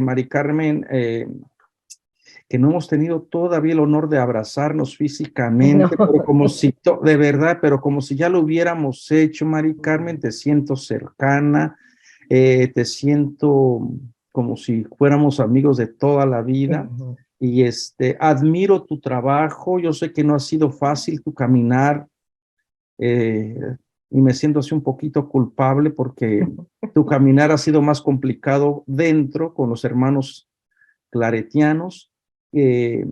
Mari Carmen, que no hemos tenido todavía el honor de abrazarnos físicamente, No. pero como si, de verdad, pero como si ya lo hubiéramos hecho, Mari Carmen, te siento cercana, te siento como si fuéramos amigos de toda la vida. Y admiro tu trabajo. Yo sé que no ha sido fácil tu caminar, y me siento así un poquito culpable porque tu caminar ha sido más complicado dentro con los hermanos claretianos, eh,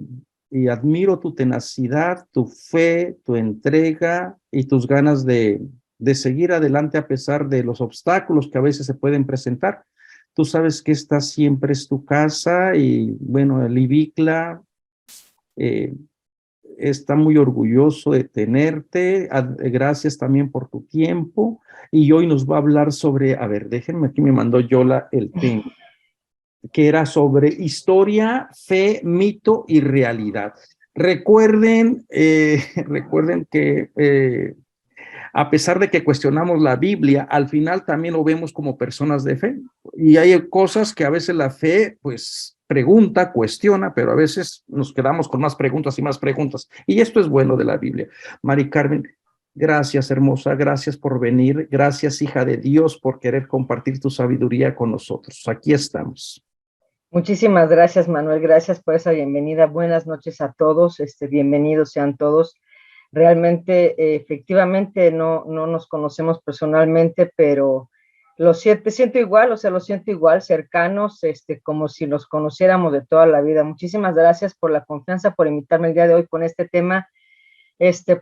y admiro tu tenacidad, tu fe, tu entrega y tus ganas de seguir adelante a pesar de los obstáculos que a veces se pueden presentar. Tú sabes que esta siempre es tu casa y bueno, el IBICLA está muy orgulloso de tenerte. Gracias también por tu tiempo. Y hoy nos va a hablar sobre, a ver, déjenme, aquí me mandó Yola el tema, que era sobre historia, fe, mito y realidad. Recuerden, recuerden que a pesar de que cuestionamos la Biblia, al final también lo vemos como personas de fe. Y hay cosas que a veces la fe, pues, pregunta, cuestiona, pero a veces nos quedamos con más preguntas y más preguntas. Y esto es bueno de la Biblia. Mari Carmen, gracias, hermosa, gracias por venir. Gracias, hija de Dios, por querer compartir tu sabiduría con nosotros. Aquí estamos. Muchísimas gracias, Manuel. Gracias por esa bienvenida. Buenas noches a todos. Bienvenidos sean todos. Realmente, efectivamente, no nos conocemos personalmente, pero siento igual, o sea, lo siento igual, cercanos, como si los conociéramos de toda la vida. Muchísimas gracias por la confianza, por invitarme el día de hoy con este tema,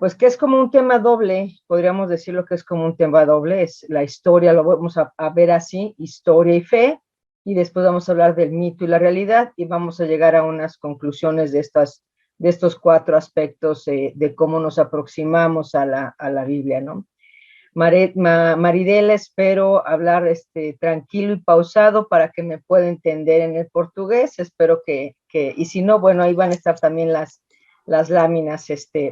pues que es como un tema doble, podríamos decirlo que es como un tema doble, es la historia, lo vamos a ver así, historia y fe, y después vamos a hablar del mito y la realidad, y vamos a llegar a unas conclusiones de estos 4 aspectos de cómo nos aproximamos a la Biblia, ¿no? Maridela, espero hablar tranquilo y pausado para que me pueda entender en el portugués, espero y si no, bueno, ahí van a estar también las láminas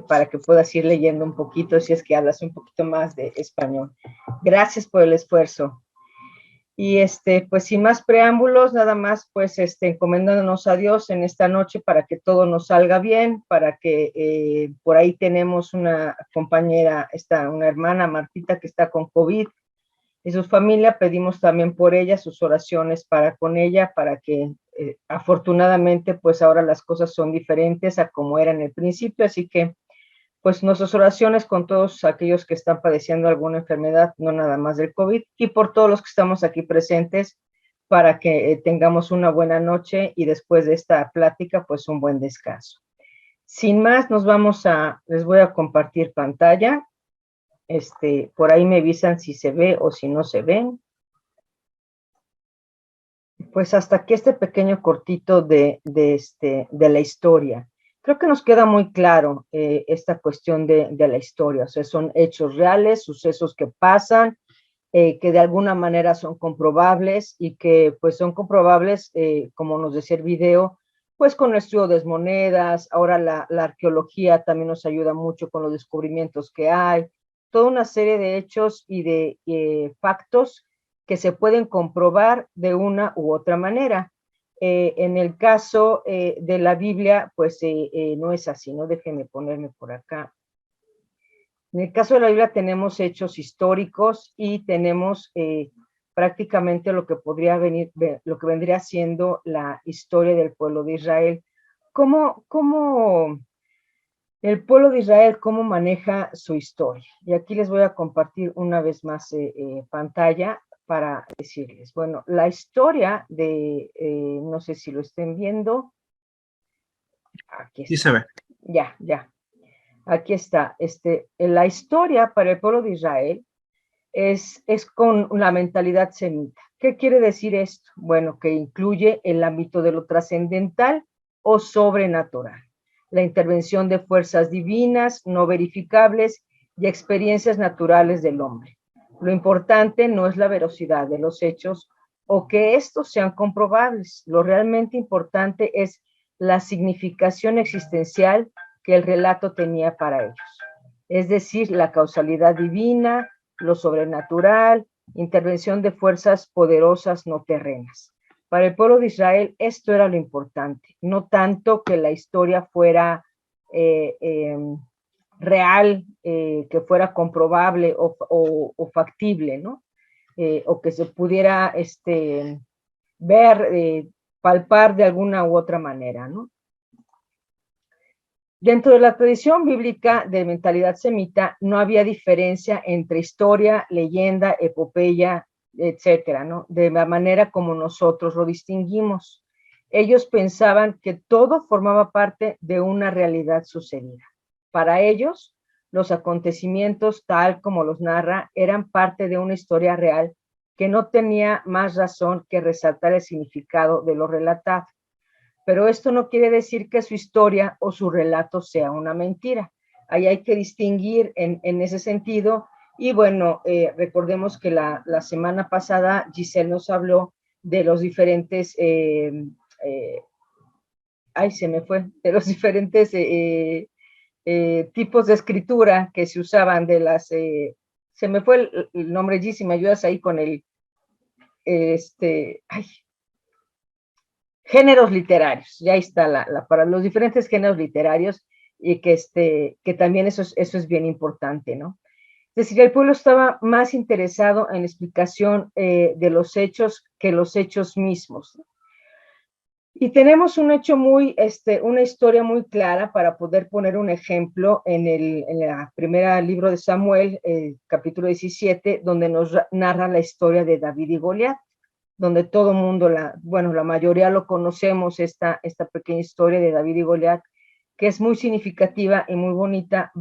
para que puedas ir leyendo un poquito si es que hablas un poquito más de español. Gracias por el esfuerzo. Y pues sin más preámbulos, nada más pues encomendándonos a Dios en esta noche para que todo nos salga bien, para que por ahí tenemos una compañera, una hermana, Martita, que está con COVID y su familia, pedimos también por ella, sus oraciones para con ella, para que afortunadamente pues ahora las cosas son diferentes a como eran en el principio, así que pues nuestras oraciones con todos aquellos que están padeciendo alguna enfermedad, no nada más del COVID, y por todos los que estamos aquí presentes, para que tengamos una buena noche y después de esta plática, pues un buen descanso. Sin más, les voy a compartir pantalla. Por ahí me avisan si se ve o si no se ven. Pues hasta aquí este pequeño cortito de la historia. Creo que nos queda muy claro esta cuestión de la historia, o sea, son hechos reales, sucesos que pasan, que de alguna manera son comprobables y que pues son comprobables, como nos decía el video, pues con el estudio de monedas, ahora la arqueología también nos ayuda mucho con los descubrimientos que hay, toda una serie de hechos y de factos que se pueden comprobar de una u otra manera. En el caso de la Biblia, pues no es así, ¿no? Déjenme ponerme por acá. En el caso de la Biblia tenemos hechos históricos y tenemos prácticamente lo que vendría siendo la historia del pueblo de Israel. ¿Cómo el pueblo de Israel, cómo maneja su historia? Y aquí les voy a compartir una vez más pantalla para decirles, bueno, la historia no sé si lo estén viendo, aquí está. Sí se ve. Ya. Aquí está, la historia para el pueblo de Israel es con la mentalidad semita. ¿Qué quiere decir esto? Bueno, que incluye el ámbito de lo trascendental o sobrenatural, la intervención de fuerzas divinas no verificables y experiencias naturales del hombre. Lo importante no es la veracidad de los hechos o que estos sean comprobables. Lo realmente importante es la significación existencial que el relato tenía para ellos. Es decir, la causalidad divina, lo sobrenatural, intervención de fuerzas poderosas no terrenas. Para el pueblo de Israel esto era lo importante, no tanto que la historia fuera real, que fuera comprobable o factible, ¿no? O que se pudiera ver, palpar de alguna u otra manera, ¿no? Dentro de la tradición bíblica de mentalidad semita no había diferencia entre historia, leyenda, epopeya, etcétera, ¿no? De la manera como nosotros lo distinguimos. Ellos pensaban que todo formaba parte de una realidad sucedida. Para ellos, los acontecimientos, tal como los narra, eran parte de una historia real que no tenía más razón que resaltar el significado de lo relatado. Pero esto no quiere decir que su historia o su relato sea una mentira. Ahí hay que distinguir en ese sentido. Y bueno, recordemos que la semana pasada Giselle nos habló de los diferentes, se me fue, de los diferentes tipos de escritura que se usaban de las, se me fue el nombre, Gis, si me ayudas ahí con el, géneros literarios, ya está para los diferentes géneros literarios, y que también eso es bien importante, ¿no? Es decir, el pueblo estaba más interesado en la explicación de los hechos que los hechos mismos, ¿no? Y tenemos un hecho una historia muy clara para poder poner un ejemplo en el primer libro de Samuel, capítulo 17, donde nos narra la historia de David y Goliat, donde todo mundo, la mayoría lo conocemos, esta pequeña historia de David y Goliat, que es muy significativa y muy bonita.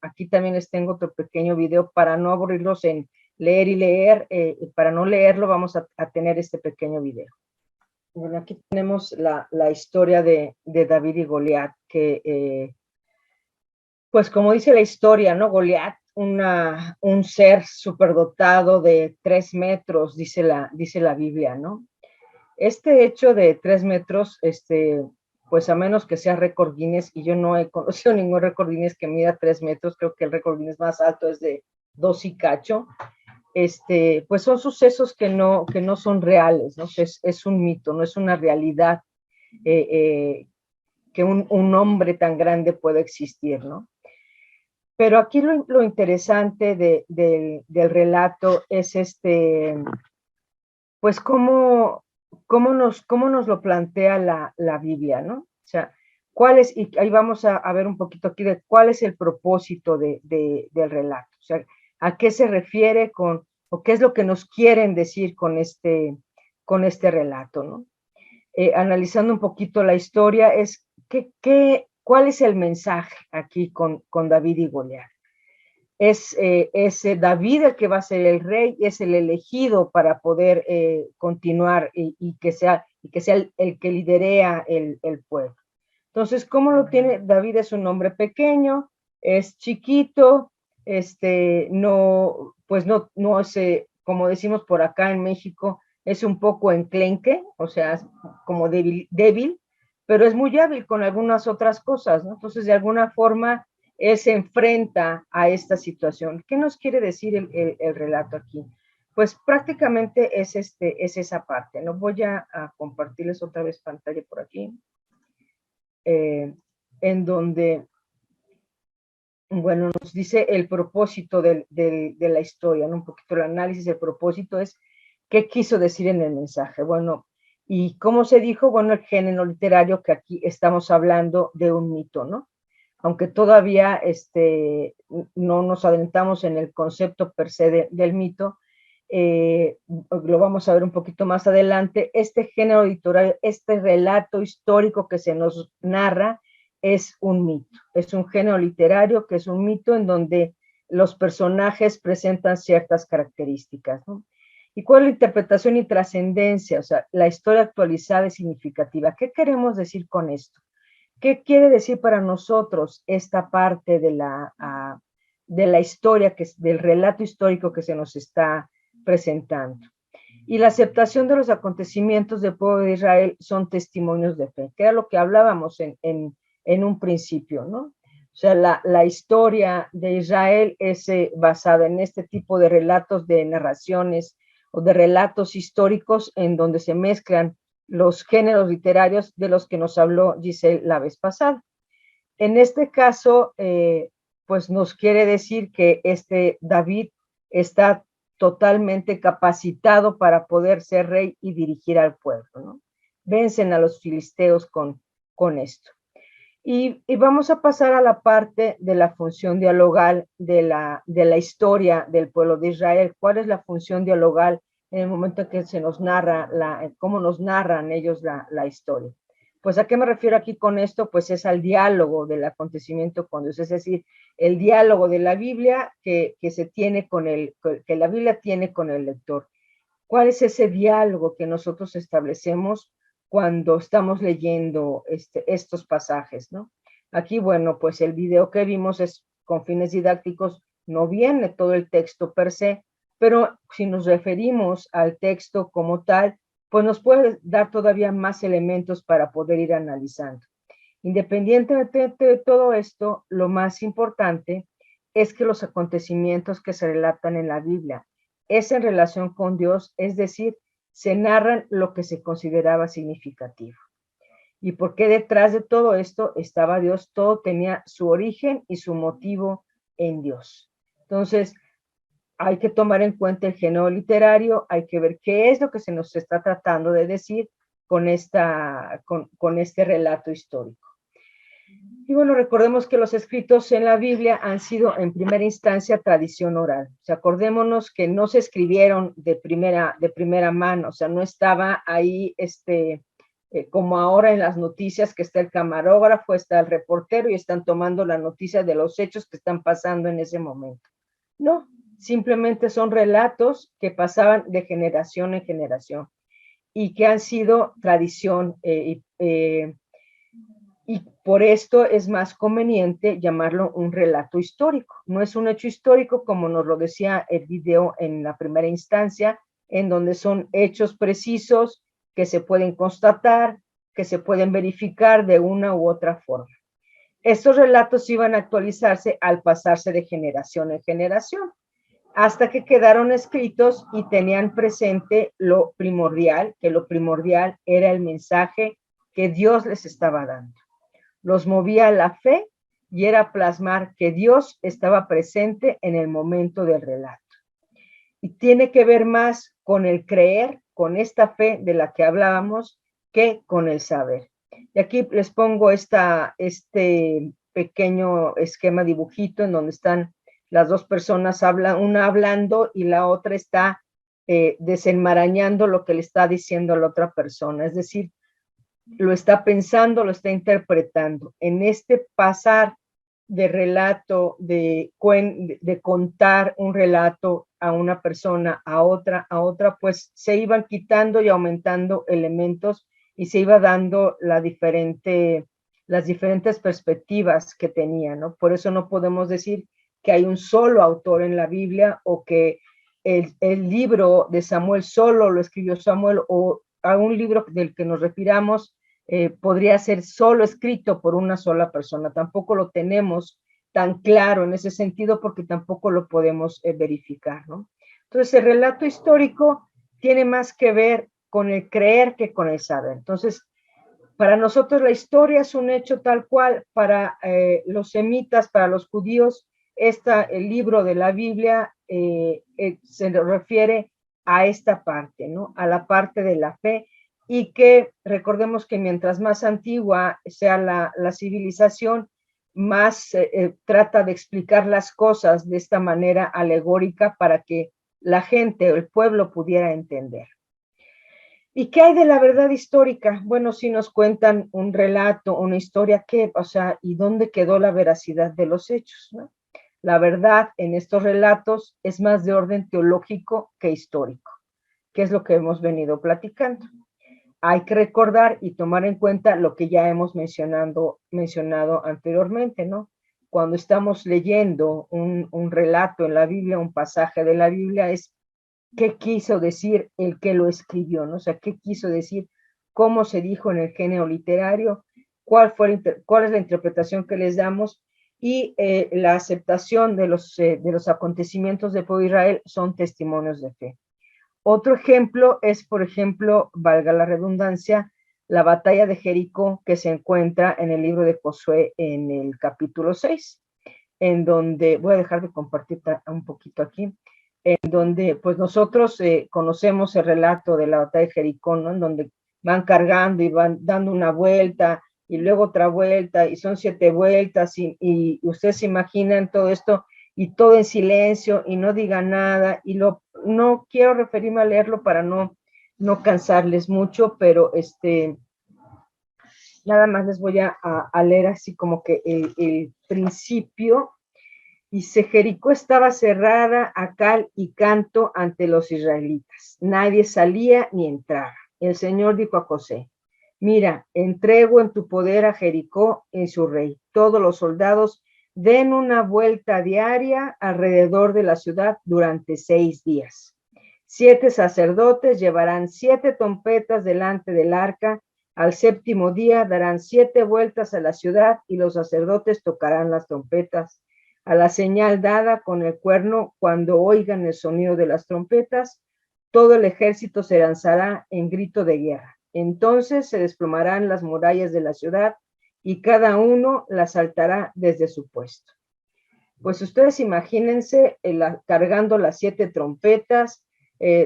Aquí también les tengo otro pequeño video para no aburrirlos en leer y leer, para no leerlo vamos a tener este pequeño video. Bueno, aquí tenemos la historia de David y Goliat, que pues como dice la historia, ¿no? Goliat, un ser superdotado de 3 metros, dice la Biblia, ¿no? Este hecho de 3 metros, pues a menos que sea récord Guinness, y yo no he conocido ningún récord Guinness que mida 3 metros, creo que el récord Guinness más alto es de 2 y cacho, pues son sucesos que no son reales, ¿no? Es un mito, no es una realidad que un hombre tan grande pueda existir, ¿no? Pero aquí lo interesante del relato es pues cómo nos lo plantea la Biblia, ¿no? O sea, y ahí vamos a ver un poquito aquí de cuál es el propósito del relato, o sea, a qué se refiere o qué es lo que nos quieren decir con este relato, ¿no? Analizando un poquito la historia, ¿cuál es el mensaje aquí con David y Goliat? Es David el que va a ser el rey, es el elegido para poder continuar y que sea el que liderea el pueblo. Entonces, ¿cómo lo tiene? David es un hombre pequeño, es chiquito, no es, como decimos por acá en México, es un poco enclenque, o sea, como débil, pero es muy hábil con algunas otras cosas, ¿no? Entonces, de alguna forma, él se enfrenta a esta situación. ¿Qué nos quiere decir el relato aquí? Pues prácticamente es esa parte, ¿no? Voy a compartirles otra vez pantalla por aquí, en donde, bueno, nos dice el propósito de la historia, ¿no? Un poquito el análisis, el propósito es qué quiso decir en el mensaje. Bueno, y cómo se dijo, bueno, el género literario, que aquí estamos hablando de un mito, ¿no? Aunque todavía no nos adentramos en el concepto per se del mito, lo vamos a ver un poquito más adelante. Este género literario, este relato histórico que se nos narra, es un mito, es un género literario que es un mito en donde los personajes presentan ciertas características, ¿no? ¿Y cuál es la interpretación y trascendencia? O sea, la historia actualizada y significativa. ¿Qué queremos decir con esto? ¿Qué quiere decir para nosotros esta parte de la historia, del relato histórico que se nos está presentando? Y la aceptación de los acontecimientos del pueblo de Israel son testimonios de fe, que era lo que hablábamos en un principio, ¿no? O sea, la historia de Israel es basada en este tipo de relatos, de narraciones o de relatos históricos en donde se mezclan los géneros literarios de los que nos habló Giselle la vez pasada. En este caso, pues nos quiere decir que David está totalmente capacitado para poder ser rey y dirigir al pueblo, ¿no? Vencen a los filisteos con esto. Y vamos a pasar a la parte de la función dialogal de la historia del pueblo de Israel. ¿Cuál es la función dialogal en el momento en que se nos narra, cómo nos narran ellos la historia? Pues ¿a qué me refiero aquí con esto? Pues es al diálogo del acontecimiento con Dios, es decir, el diálogo de la Biblia que se tiene que la Biblia tiene con el lector. ¿Cuál es ese diálogo que nosotros establecemos cuando estamos leyendo estos pasajes, ¿no? Aquí, bueno, pues el video que vimos es con fines didácticos, no viene todo el texto per se, pero si nos referimos al texto como tal, pues nos puede dar todavía más elementos para poder ir analizando. Independientemente de todo esto, lo más importante es que los acontecimientos que se relatan en la Biblia es en relación con Dios, es decir, se narran lo que se consideraba significativo. ¿Y por qué detrás de todo esto estaba Dios? Todo tenía su origen y su motivo en Dios. Entonces, hay que tomar en cuenta el género literario, hay que ver qué es lo que se nos está tratando de decir con este relato histórico. Y bueno, recordemos que los escritos en la Biblia han sido en primera instancia tradición oral. O sea, acordémonos que no se escribieron de primera mano, o sea, no estaba ahí como ahora en las noticias que está el camarógrafo, está el reportero y están tomando la noticia de los hechos que están pasando en ese momento. No, simplemente son relatos que pasaban de generación en generación y que han sido tradición y por esto es más conveniente llamarlo un relato histórico. No es un hecho histórico como nos lo decía el video en la primera instancia, en donde son hechos precisos que se pueden constatar, que se pueden verificar de una u otra forma. Estos relatos iban a actualizarse al pasarse de generación en generación, hasta que quedaron escritos y tenían presente lo primordial, que lo primordial era el mensaje que Dios les estaba dando. Los movía a la fe y era plasmar que Dios estaba presente en el momento del relato. Y tiene que ver más con el creer, con esta fe de la que hablábamos, que con el saber. Y aquí les pongo este pequeño esquema dibujito en donde están las dos personas, una hablando y la otra está desenmarañando lo que le está diciendo a la otra persona. Es decir, lo está pensando, lo está interpretando. En este pasar de relato, de contar un relato a una persona, a otra, pues se iban quitando y aumentando elementos y se iba dando las diferentes perspectivas que tenía, ¿no? Por eso no podemos decir que hay un solo autor en la Biblia o que el libro de Samuel solo lo escribió Samuel o a un libro del que nos refiramos podría ser solo escrito por una sola persona. Tampoco lo tenemos tan claro en ese sentido porque tampoco lo podemos verificar, ¿no? Entonces, el relato histórico tiene más que ver con el creer que con el saber. Entonces, para nosotros la historia es un hecho tal cual, para los semitas, para los judíos, el libro de la Biblia se refiere a esta parte, ¿no? A la parte de la fe, y que recordemos que mientras más antigua sea la civilización, más trata de explicar las cosas de esta manera alegórica para que la gente o el pueblo pudiera entender. ¿Y qué hay de la verdad histórica? Bueno, si nos cuentan un relato, una historia, ¿qué? O sea, ¿y dónde quedó la veracidad de los hechos, ¿no? La verdad en estos relatos es más de orden teológico que histórico, que es lo que hemos venido platicando. Hay que recordar y tomar en cuenta lo que ya hemos mencionado anteriormente, ¿no? Cuando estamos leyendo un relato en la Biblia, un pasaje de la Biblia, es qué quiso decir el que lo escribió, ¿no? O sea, qué quiso decir, cómo se dijo en el género literario, cuál es la interpretación que les damos y la aceptación de los acontecimientos del pueblo de Israel son testimonios de fe. Otro ejemplo es, por ejemplo, valga la redundancia, la batalla de Jericó, que se encuentra en el libro de Josué en el capítulo 6, en donde, voy a dejar de compartir un poquito aquí, en donde pues nosotros conocemos el relato de la batalla de Jericó, ¿no? En donde van cargando y van dando una vuelta y luego otra vuelta y son 7 vueltas y ustedes se imaginan todo esto y todo en silencio y no digan nada y no quiero referirme a leerlo para no cansarles mucho, pero nada más les voy a leer así como que el principio. Dice, Jericó estaba cerrada a cal y canto ante los israelitas. Nadie salía ni entraba. El Señor dijo a José, mira, entrego en tu poder a Jericó y su rey. Todos los soldados den una vuelta diaria alrededor de la ciudad durante 6 días. 7 sacerdotes llevarán 7 trompetas delante del arca. Al 7º día darán 7 vueltas a la ciudad y los sacerdotes tocarán las trompetas. A la señal dada con el cuerno, cuando oigan el sonido de las trompetas, todo el ejército se lanzará en grito de guerra. Entonces se desplomarán las murallas de la ciudad y cada uno las saltará desde su puesto. Pues ustedes imagínense cargando las 7 trompetas,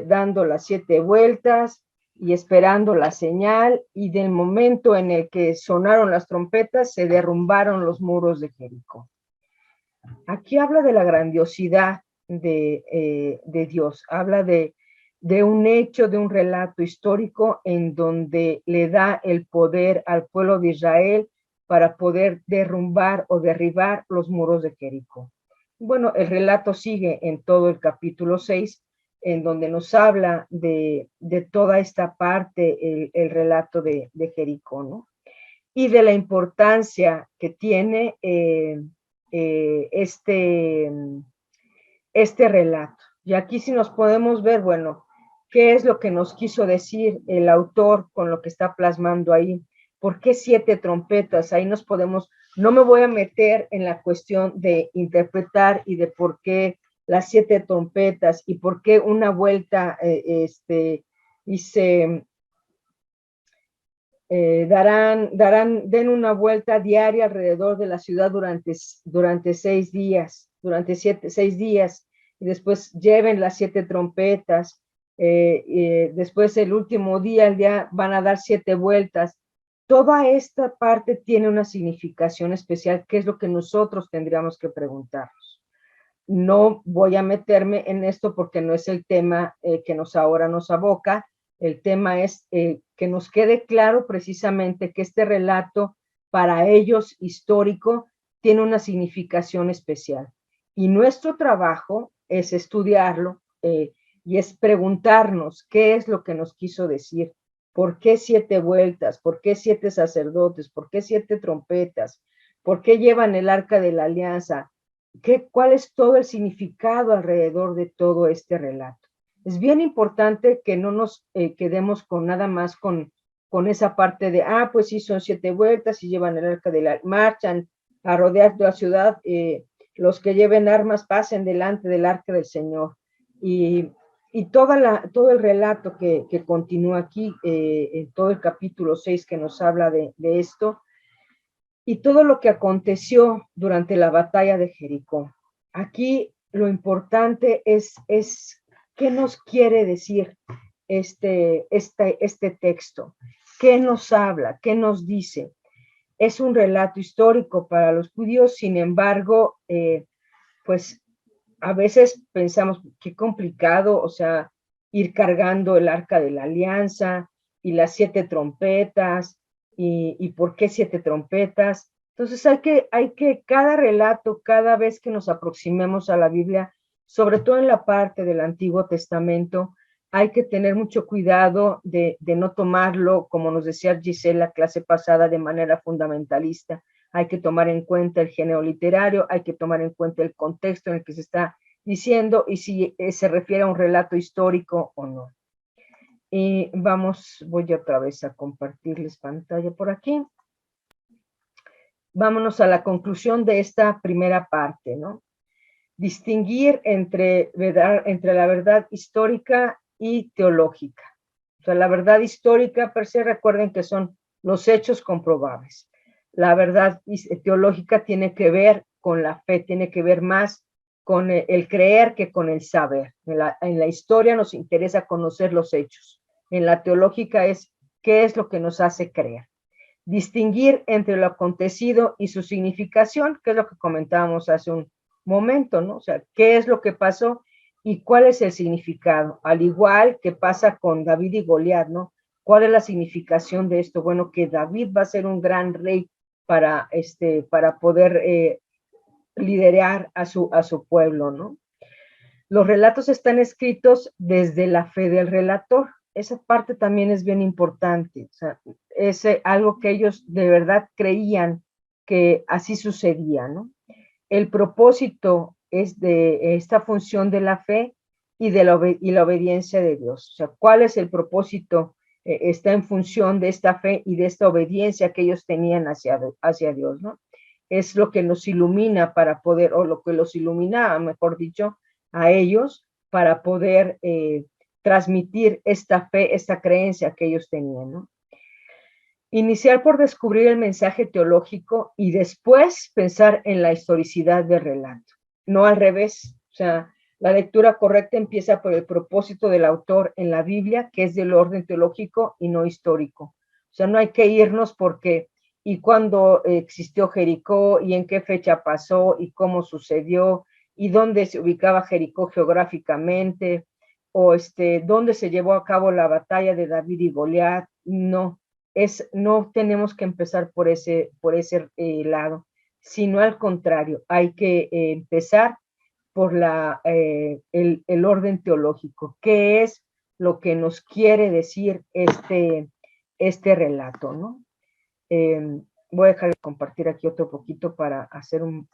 dando las 7 vueltas y esperando la señal, y del momento en el que sonaron las trompetas se derrumbaron los muros de Jericó. Aquí habla de la grandiosidad de Dios, habla de un hecho, de un relato histórico en donde le da el poder al pueblo de Israel para poder derrumbar o derribar los muros de Jericó. Bueno, el relato sigue en todo el capítulo 6, en donde nos habla de toda esta parte, el relato de Jericó, ¿no? Y de la importancia que tiene este relato. Y aquí sí nos podemos ver, bueno, qué es lo que nos quiso decir el autor con lo que está plasmando ahí. ¿Por qué 7 trompetas? Ahí nos podemos, no me voy a meter en la cuestión de interpretar y de por qué las 7 trompetas y por qué una vuelta, dice, den una vuelta diaria alrededor de la ciudad durante 6 días, durante 6 días, y después lleven las 7 trompetas, después el último día van a dar 7 vueltas. Toda esta parte tiene una significación especial, que es lo que nosotros tendríamos que preguntarnos. No voy a meterme en esto porque no es el tema que ahora nos aboca. El tema es que nos quede claro precisamente que este relato para ellos histórico tiene una significación especial. Y nuestro trabajo es estudiarlo y es preguntarnos qué es lo que nos quiso decir. ¿Por qué 7 vueltas? ¿Por qué 7 sacerdotes? ¿Por qué 7 trompetas? ¿Por qué llevan el arca de la alianza? ¿Cuál es todo el significado alrededor de todo este relato? Es bien importante que no nos quedemos con nada más con esa parte de, pues sí, son 7 vueltas y llevan el arca de la, marchan a rodear la ciudad, los que lleven armas pasen delante del arca del Señor. Y todo el relato que continúa aquí, en todo el capítulo 6 que nos habla de esto, y todo lo que aconteció durante la batalla de Jericó. Aquí lo importante es qué nos quiere decir este texto, qué nos habla, qué nos dice. Es un relato histórico para los judíos, sin embargo, pues a veces pensamos qué complicado, o sea, ir cargando el arca de la alianza y las 7 trompetas, y por qué 7 trompetas. Entonces hay que cada relato, cada vez que nos aproximemos a la Biblia, sobre todo en la parte del Antiguo Testamento, hay que tener mucho cuidado de no tomarlo, como nos decía Giselle la clase pasada, de manera fundamentalista. Hay que tomar en cuenta el género literario, hay que tomar en cuenta el contexto en el que se está diciendo y si se refiere a un relato histórico o no. Y voy otra vez a compartirles pantalla por aquí. Vámonos a la conclusión de esta primera parte, ¿no? Distinguir entre la verdad histórica y teológica. O sea, la verdad histórica per se, recuerden que son los hechos comprobables. La verdad teológica tiene que ver con la fe, tiene que ver más con el creer que con el saber. En la historia nos interesa conocer los hechos. En la teológica es qué es lo que nos hace creer. Distinguir entre lo acontecido y su significación, que es lo que comentábamos hace un momento, ¿no? O sea, qué es lo que pasó y cuál es el significado. Al igual que pasa con David y Goliat, ¿no? ¿Cuál es la significación de esto? Bueno, que David va a ser un gran rey para poder liderar a su pueblo, ¿no? Los relatos están escritos desde la fe del relator. Esa parte también es bien importante. O sea, es algo que ellos de verdad creían que así sucedía, ¿no? El propósito es de esta función de la fe y de la obediencia de Dios. O sea, ¿cuál es el propósito? Está en función de esta fe y de esta obediencia que ellos tenían hacia Dios, ¿no? Es lo que nos ilumina para poder, o lo que los iluminaba, mejor dicho, a ellos para poder transmitir esta fe, esta creencia que ellos tenían, ¿no? Iniciar por descubrir el mensaje teológico y después pensar en la historicidad del relato, no al revés. O sea, la lectura correcta empieza por el propósito del autor en la Biblia, que es del orden teológico y no histórico. O sea, no hay que irnos porque y cuándo existió Jericó y en qué fecha pasó y cómo sucedió y dónde se ubicaba Jericó geográficamente o dónde se llevó a cabo la batalla de David y Goliat. No tenemos que empezar por ese lado, sino al contrario, hay que empezar por el orden teológico, qué es lo que nos quiere decir este relato, ¿no? Voy a dejar de compartir aquí otro poquito para hacer un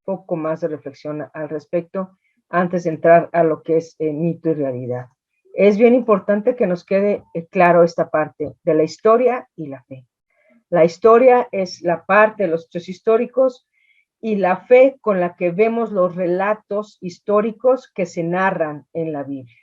poco más de reflexión al respecto antes de entrar a lo que es mito y realidad. Es bien importante que nos quede claro esta parte de la historia y la fe. La historia es la parte de los hechos históricos y la fe con la que vemos los relatos históricos que se narran en la Biblia.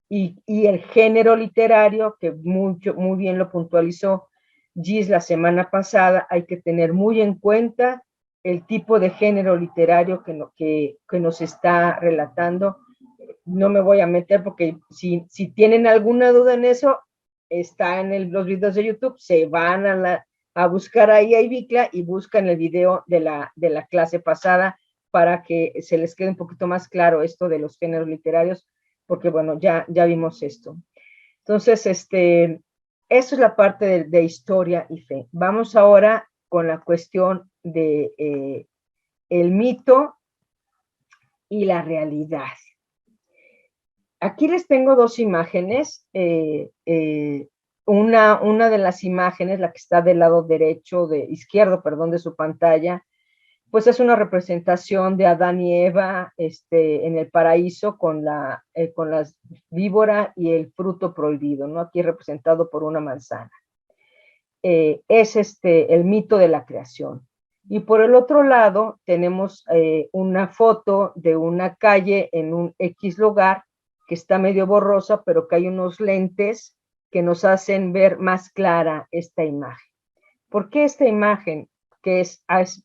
Y el género literario, que muy bien lo puntualizó Gis la semana pasada, hay que tener muy en cuenta el tipo de género literario que nos está relatando. No me voy a meter porque si tienen alguna duda en eso, está en los videos de YouTube, se van a buscar ahí a Ibicla y buscan el video de la clase pasada para que se les quede un poquito más claro esto de los géneros literarios, porque bueno, ya vimos esto. Entonces, eso es la parte de historia y fe. Vamos ahora con la cuestión de el mito y la realidad. Aquí les tengo dos imágenes. Una de las imágenes, la que está del lado izquierdo, de su pantalla, pues es una representación de Adán y Eva en el paraíso con la víbora y el fruto prohibido, ¿no? Aquí representado por una manzana. Es el mito de la creación. Y por el otro lado tenemos una foto de una calle en un X lugar que está medio borrosa, pero que hay unos lentes que nos hacen ver más clara esta imagen. ¿Por qué esta imagen? Que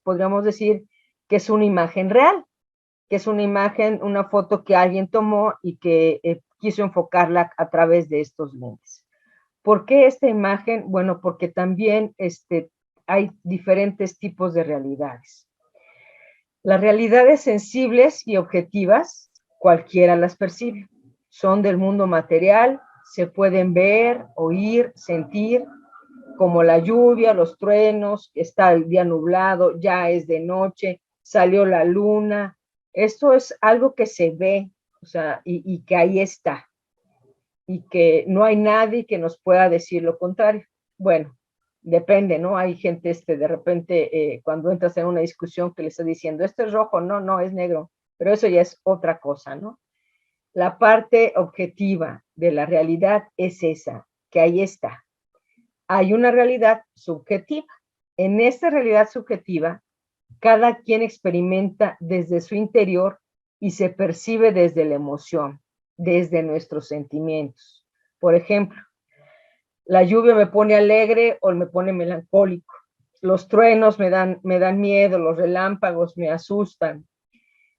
podríamos decir que es una imagen real, que es una imagen, una foto que alguien tomó y que quiso enfocarla a través de estos lentes. ¿Por qué esta imagen? Bueno, porque también hay diferentes tipos de realidades. Las realidades sensibles y objetivas, cualquiera las percibe. Son del mundo material, se pueden ver, oír, sentir, como la lluvia, los truenos, está el día nublado, ya es de noche, salió la luna. Esto es algo que se ve, o sea, y que ahí está, y que no hay nadie que nos pueda decir lo contrario. Bueno, depende, ¿no? Hay gente, de repente, cuando entras en una discusión que le está diciendo, esto es rojo, no, es negro, pero eso ya es otra cosa, ¿no? La parte objetiva de la realidad es esa, que ahí está. Hay una realidad subjetiva. En esta realidad subjetiva, cada quien experimenta desde su interior y se percibe desde la emoción. desde nuestros sentimientos. Por ejemplo, la lluvia me pone alegre o me pone melancólico. Los truenos me dan miedo, los relámpagos me asustan.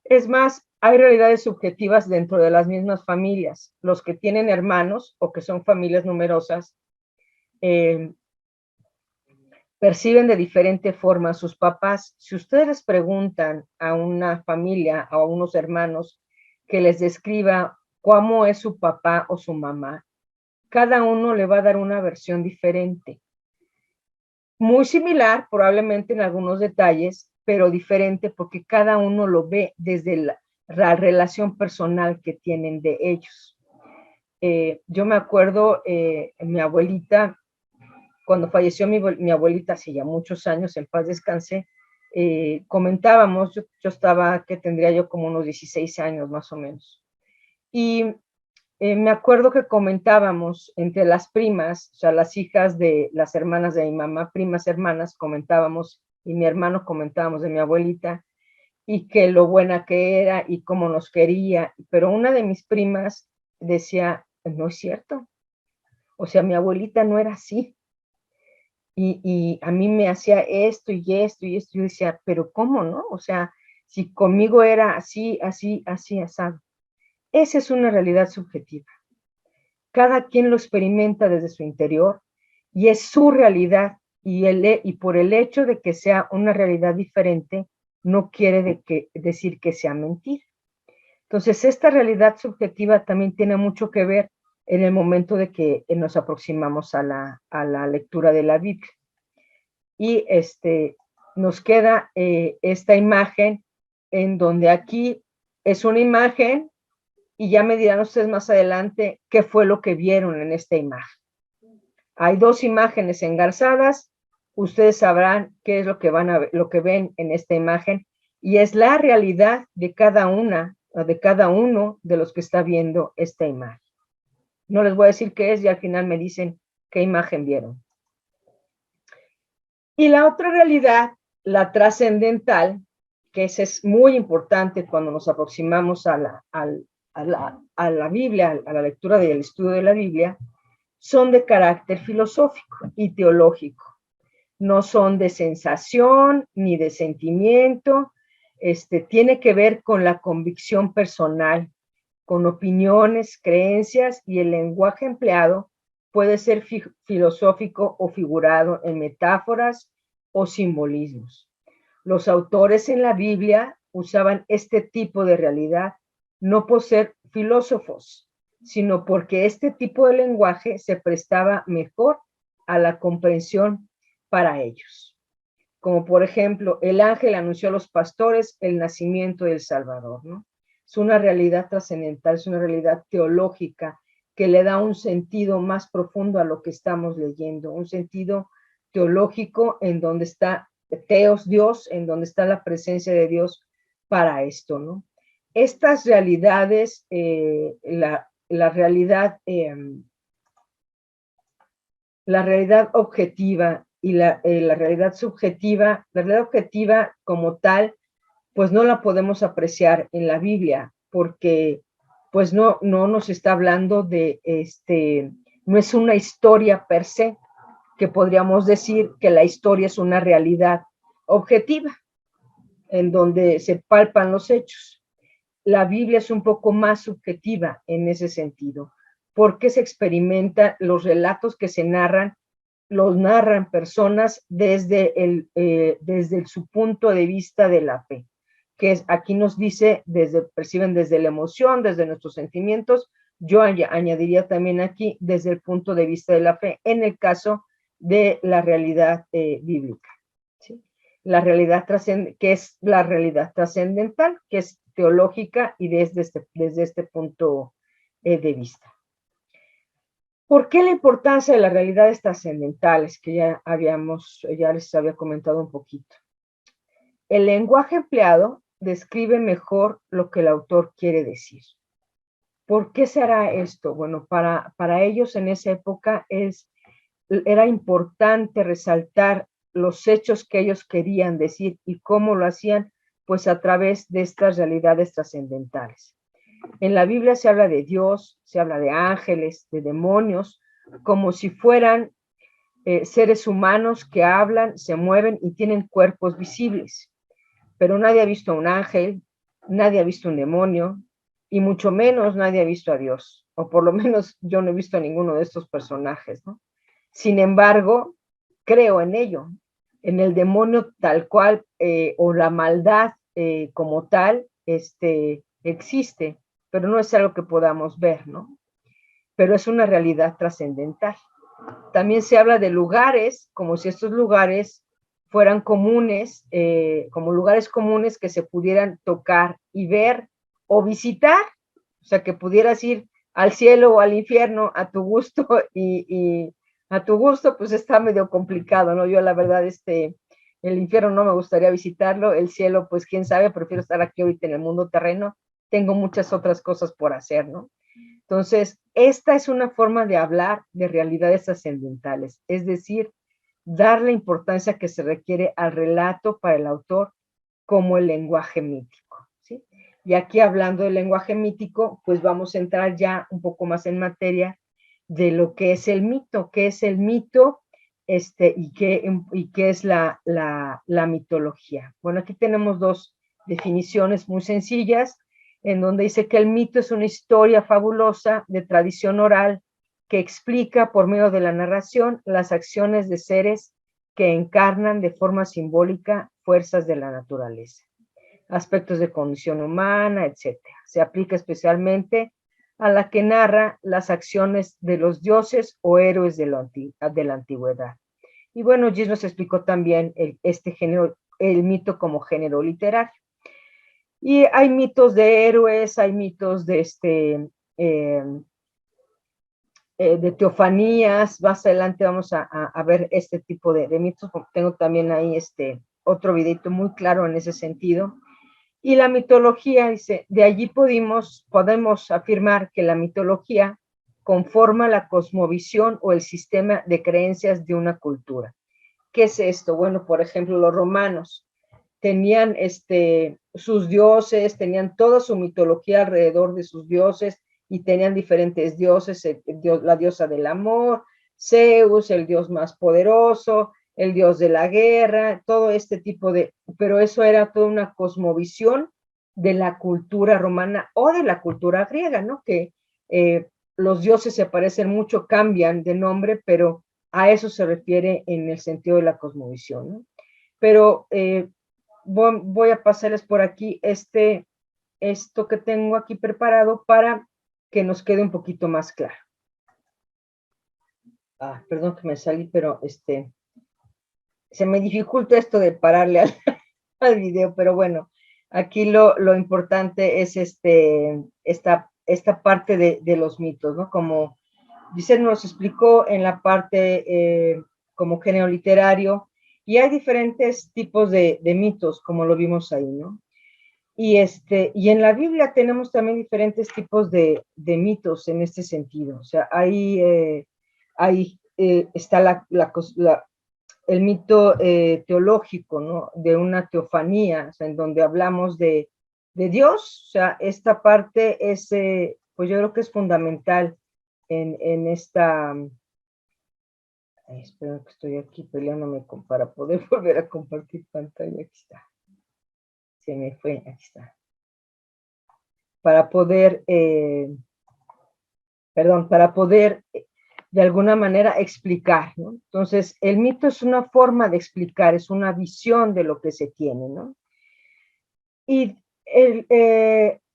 Es más, hay realidades subjetivas dentro de las mismas familias. Los que tienen hermanos o que son familias numerosas perciben de diferente forma a sus papás. Si ustedes les preguntan a una familia o a unos hermanos que les describa cómo es su papá o su mamá, cada uno le va a dar una versión diferente. Muy similar, probablemente en algunos detalles, pero diferente porque cada uno lo ve desde la relación personal que tienen de ellos. Yo me acuerdo, mi abuelita, cuando falleció mi abuelita hace ya muchos años, en paz descanse, comentábamos, yo estaba, que tendría yo como unos 16 años más o menos, y me acuerdo que comentábamos entre las primas, o sea, las hijas de las hermanas de mi mamá, primas hermanas, comentábamos, y mi hermano comentábamos de mi abuelita, y que lo buena que era y cómo nos quería, pero una de mis primas decía, no es cierto, o sea, mi abuelita no era así, y a mí me hacía esto y esto y esto, yo decía, pero ¿cómo no? O sea, si conmigo era así, así, así, asado. Esa es una realidad subjetiva. Cada quien lo experimenta desde su interior y es su realidad, y por el hecho de que sea una realidad diferente, no quiere decir que sea mentira. Entonces, esta realidad subjetiva también tiene mucho que ver en el momento de que nos aproximamos a la lectura de la Biblia. Y nos queda esta imagen en donde aquí es una imagen y ya me dirán ustedes más adelante qué fue lo que vieron en esta imagen. Hay dos imágenes engarzadas, ustedes sabrán qué es lo que van a ver, lo que ven en esta imagen, y es la realidad de cada una, de cada uno de los que está viendo esta imagen. No les voy a decir qué es y al final me dicen qué imagen vieron. Y la otra realidad, la trascendental, que es muy importante cuando nos aproximamos a la Biblia, a la lectura del estudio de la Biblia, son de carácter filosófico y teológico. No son de sensación ni de sentimiento, tiene que ver con la convicción personal, con opiniones, creencias, y el lenguaje empleado puede ser filosófico o figurado en metáforas o simbolismos. Los autores en la Biblia usaban este tipo de realidad no por ser filósofos, sino porque este tipo de lenguaje se prestaba mejor a la comprensión para ellos. Como por ejemplo, el ángel anunció a los pastores el nacimiento del Salvador, ¿no? Es una realidad trascendental, es una realidad teológica que le da un sentido más profundo a lo que estamos leyendo, un sentido teológico en donde está Teos, Dios, en donde está la presencia de Dios para esto, ¿no? Estas realidades, la realidad objetiva y la realidad subjetiva, la realidad objetiva como tal, pues no la podemos apreciar en la Biblia, porque pues no nos está hablando de, no es una historia per se, que podríamos decir que la historia es una realidad objetiva, en donde se palpan los hechos. La Biblia es un poco más subjetiva en ese sentido, porque se experimenta, los relatos que se narran, los narran personas desde su punto de vista de la fe, que es, aquí nos dice, perciben desde la emoción, desde nuestros sentimientos. Yo añadiría también aquí desde el punto de vista de la fe, en el caso de la realidad bíblica, ¿sí? La realidad que es la realidad trascendental, que es teológica y desde este punto de vista. ¿Por qué la importancia de las realidades trascendentales? Que ya les había comentado un poquito. El lenguaje empleado describe mejor lo que el autor quiere decir. ¿Por qué se hará esto? Bueno, para ellos en esa época era importante resaltar los hechos que ellos querían decir y cómo lo hacían, pues a través de estas realidades trascendentales. En la Biblia se habla de Dios, se habla de ángeles, de demonios, como si fueran seres humanos que hablan, se mueven y tienen cuerpos visibles. Pero nadie ha visto a un ángel, nadie ha visto un demonio, y mucho menos nadie ha visto a Dios, o por lo menos yo no he visto a ninguno de estos personajes, ¿no? Sin embargo, creo en ello, en el demonio tal cual, o la maldad como tal, existe, pero no es algo que podamos ver, ¿no? Pero es una realidad trascendental. También se habla de lugares, como si estos lugares fueran comunes, como lugares comunes que se pudieran tocar y ver o visitar, o sea, que pudieras ir al cielo o al infierno a tu gusto y a tu gusto, pues está medio complicado, ¿no? Yo la verdad, el infierno no me gustaría visitarlo, el cielo, pues quién sabe, prefiero estar aquí ahorita en el mundo terreno, tengo muchas otras cosas por hacer, ¿no? Entonces, esta es una forma de hablar de realidades trascendentales, es decir, dar la importancia que se requiere al relato para el autor como el lenguaje mítico, ¿sí? Y aquí hablando del lenguaje mítico, pues vamos a entrar ya un poco más en materia de lo que es el mito, qué es el mito y qué es la mitología. Bueno, aquí tenemos dos definiciones muy sencillas, en donde dice que el mito es una historia fabulosa de tradición oral que explica por medio de la narración las acciones de seres que encarnan de forma simbólica fuerzas de la naturaleza, aspectos de condición humana, etcétera. Se aplica especialmente a la que narra las acciones de los dioses o héroes de la antigüedad. Y bueno, Gis nos explicó también este género, el mito como género literario. Y hay mitos de héroes, hay mitos de teofanías. Más adelante vamos a ver este tipo de mitos, porque tengo también ahí otro videito muy claro en ese sentido. Y la mitología, dice, de allí podemos afirmar que la mitología conforma la cosmovisión o el sistema de creencias de una cultura. ¿Qué es esto? Bueno, por ejemplo, los romanos tenían sus dioses, tenían toda su mitología alrededor de sus dioses y tenían diferentes dioses, la diosa del amor, Zeus, el dios más poderoso, el dios de la guerra, todo este tipo pero eso era toda una cosmovisión de la cultura romana o de la cultura griega, ¿no? Que los dioses se parecen mucho, cambian de nombre, pero a eso se refiere en el sentido de la cosmovisión, ¿no? Pero voy a pasarles por aquí esto que tengo aquí preparado para que nos quede un poquito más claro. Perdón que me salí, pero se me dificulta esto de pararle al video, pero bueno, aquí lo importante es esta parte de los mitos, ¿no? Como Giselle nos explicó en la parte como género literario, y hay diferentes tipos de mitos, como lo vimos ahí, ¿no? Y en la Biblia tenemos también diferentes tipos de mitos en este sentido. O sea, ahí está el mito teológico, ¿no? De una teofanía, o sea, en donde hablamos de Dios. O sea, esta parte es, pues yo creo que es fundamental en esta. Espero que estoy aquí peleándome para poder volver a compartir pantalla. Aquí está. Se me fue, aquí está. Para poder, para poder de alguna manera explicar, ¿no? Entonces, el mito es una forma de explicar, es una visión de lo que se tiene, ¿no? Y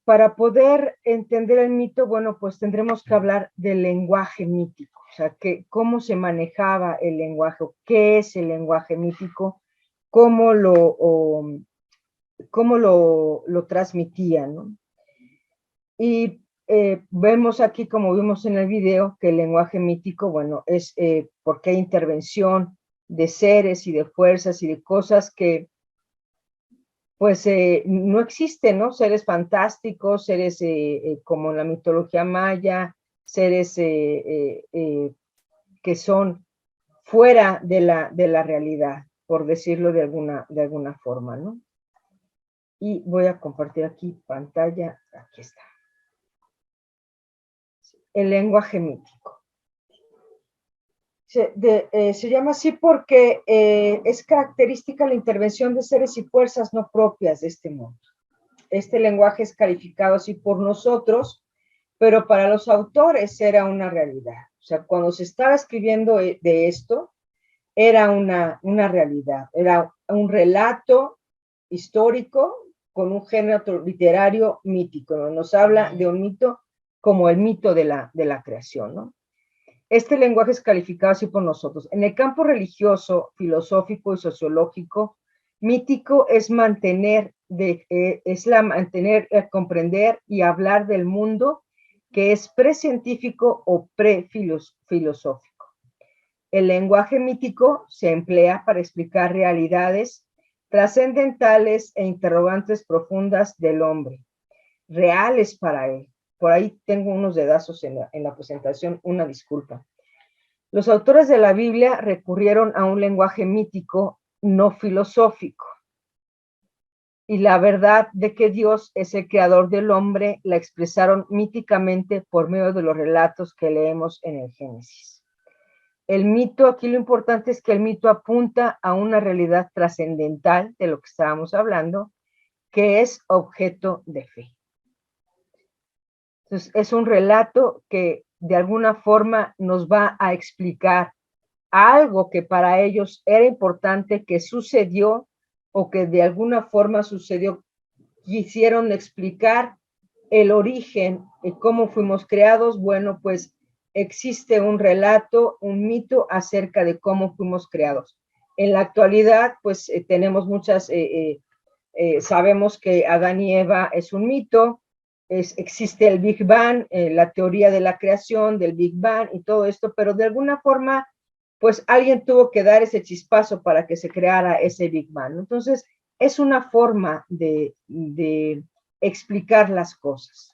para poder entender el mito, bueno, pues tendremos que hablar del lenguaje mítico, o sea, cómo se manejaba el lenguaje, qué es el lenguaje mítico, cómo lo transmitían, ¿no? Y vemos aquí, como vimos en el video, que el lenguaje mítico, bueno, es porque hay intervención de seres y de fuerzas y de cosas que pues no existen, ¿no? Seres fantásticos, seres como en la mitología maya, seres que son fuera de la realidad, por decirlo de alguna forma, ¿no? Y voy a compartir aquí pantalla, aquí está. el lenguaje mítico. Se llama así porque es característica la intervención de seres y fuerzas no propias de este mundo. Este lenguaje es calificado así por nosotros, pero para los autores era una realidad. O sea, cuando se estaba escribiendo de esto, era una realidad, era un relato histórico con un género literario mítico, ¿no? Nos habla de un mito como el mito de la creación, ¿no? Este lenguaje es calificado así por nosotros. En el campo religioso, filosófico y sociológico, mítico es mantener, comprender y hablar del mundo que es precientífico o prefilosófico. El lenguaje mítico se emplea para explicar realidades trascendentales e interrogantes profundas del hombre, reales para él. Por ahí tengo unos dedazos en la presentación, una disculpa. Los autores de la Biblia recurrieron a un lenguaje mítico, no filosófico. Y la verdad de que Dios es el creador del hombre la expresaron míticamente por medio de los relatos que leemos en el Génesis. El mito, aquí lo importante es que el mito apunta a una realidad trascendental de lo que estábamos hablando, que es objeto de fe. Entonces, es un relato que de alguna forma nos va a explicar algo que para ellos era importante, que sucedió o que de alguna forma sucedió. Quisieron explicar el origen y cómo fuimos creados. Bueno, pues existe un relato, un mito acerca de cómo fuimos creados. En la actualidad, pues tenemos muchas, sabemos que Adán y Eva es un mito, existe el Big Bang, la teoría de la creación del Big Bang y todo esto, pero de alguna forma, pues alguien tuvo que dar ese chispazo para que se creara ese Big Bang. Entonces, es una forma de explicar las cosas.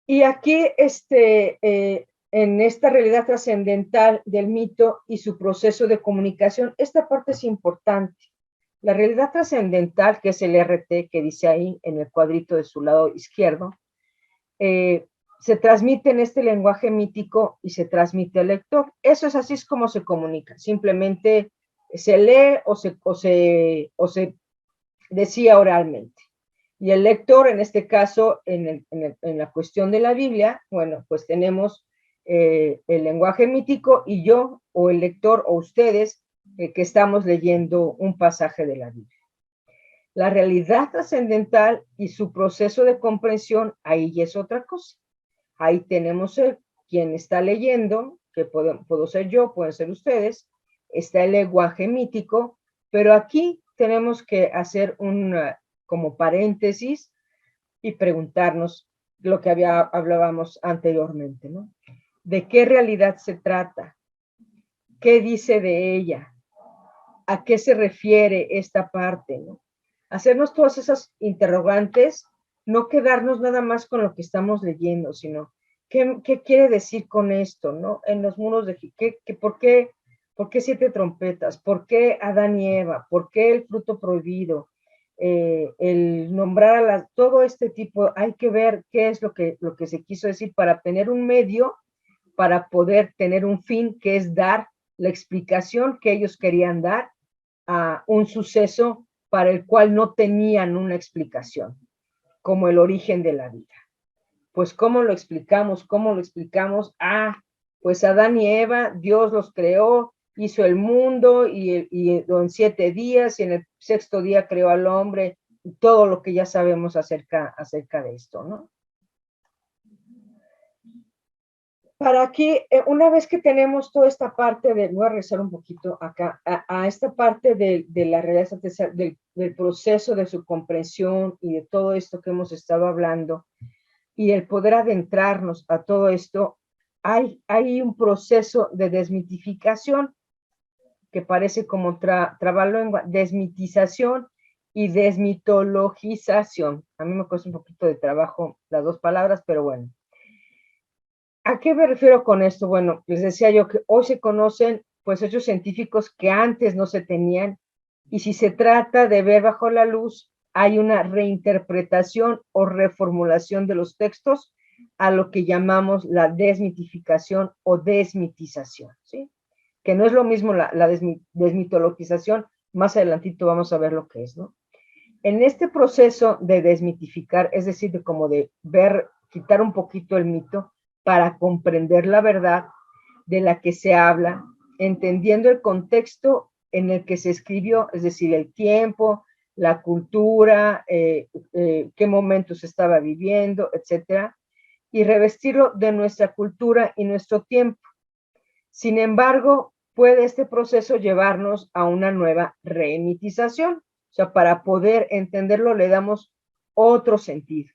Y aquí, en esta realidad trascendental del mito y su proceso de comunicación, esta parte es importante. La realidad trascendental, que es el RT, que dice ahí en el cuadrito de su lado izquierdo, se transmite en este lenguaje mítico y se transmite al lector. Eso es así, es como se comunica. Simplemente se lee o se decía oralmente. Y el lector, en este caso, en la cuestión de la Biblia, bueno, pues tenemos el lenguaje mítico y yo, o el lector, o ustedes, que estamos leyendo un pasaje de la Biblia. La realidad trascendental y su proceso de comprensión, ahí ya es otra cosa. Ahí tenemos quien está leyendo, que puedo ser yo, pueden ser ustedes, está el lenguaje mítico, pero aquí tenemos que hacer como paréntesis y preguntarnos lo que hablábamos anteriormente, ¿no? ¿De qué realidad se trata? ¿Qué dice de ella? ¿A qué se refiere esta parte, ¿no? Hacernos todas esas interrogantes, no quedarnos nada más con lo que estamos leyendo, sino ¿qué quiere decir con esto, ¿no? En los muros de ¿por qué 7 trompetas? ¿Por qué Adán y Eva? ¿Por qué el fruto prohibido? El nombrar a todo este tipo, hay que ver qué es lo que se quiso decir para tener un medio, para poder tener un fin, que es dar la explicación que ellos querían dar a un suceso para el cual no tenían una explicación, como el origen de la vida. Pues, ¿cómo lo explicamos? Pues Adán y Eva, Dios los creó, hizo el mundo y en 7 días, y en el 6º día creó al hombre, y todo lo que ya sabemos acerca de esto, ¿no? Para aquí, una vez que tenemos toda esta parte voy a regresar un poquito acá, a esta parte de la realidad, del proceso de su comprensión y de todo esto que hemos estado hablando, y el poder adentrarnos a todo esto, hay un proceso de desmitificación que parece como trabalengua, desmitización y desmitologización. A mí me cuesta un poquito de trabajo las dos palabras, pero bueno. ¿A qué me refiero con esto? Bueno, les decía yo que hoy se conocen pues hechos científicos que antes no se tenían, y si se trata de ver bajo la luz, hay una reinterpretación o reformulación de los textos a lo que llamamos la desmitificación o desmitización, ¿sí? Que no es lo mismo la desmitologización, más adelantito vamos a ver lo que es, ¿no? En este proceso de desmitificar, es decir, de como de ver, quitar un poquito el mito para comprender la verdad de la que se habla, entendiendo el contexto en el que se escribió, es decir, el tiempo, la cultura, qué momento se estaba viviendo, etcétera, y revestirlo de nuestra cultura y nuestro tiempo. Sin embargo, puede este proceso llevarnos a una nueva remitización. O sea, para poder entenderlo le damos otro sentido.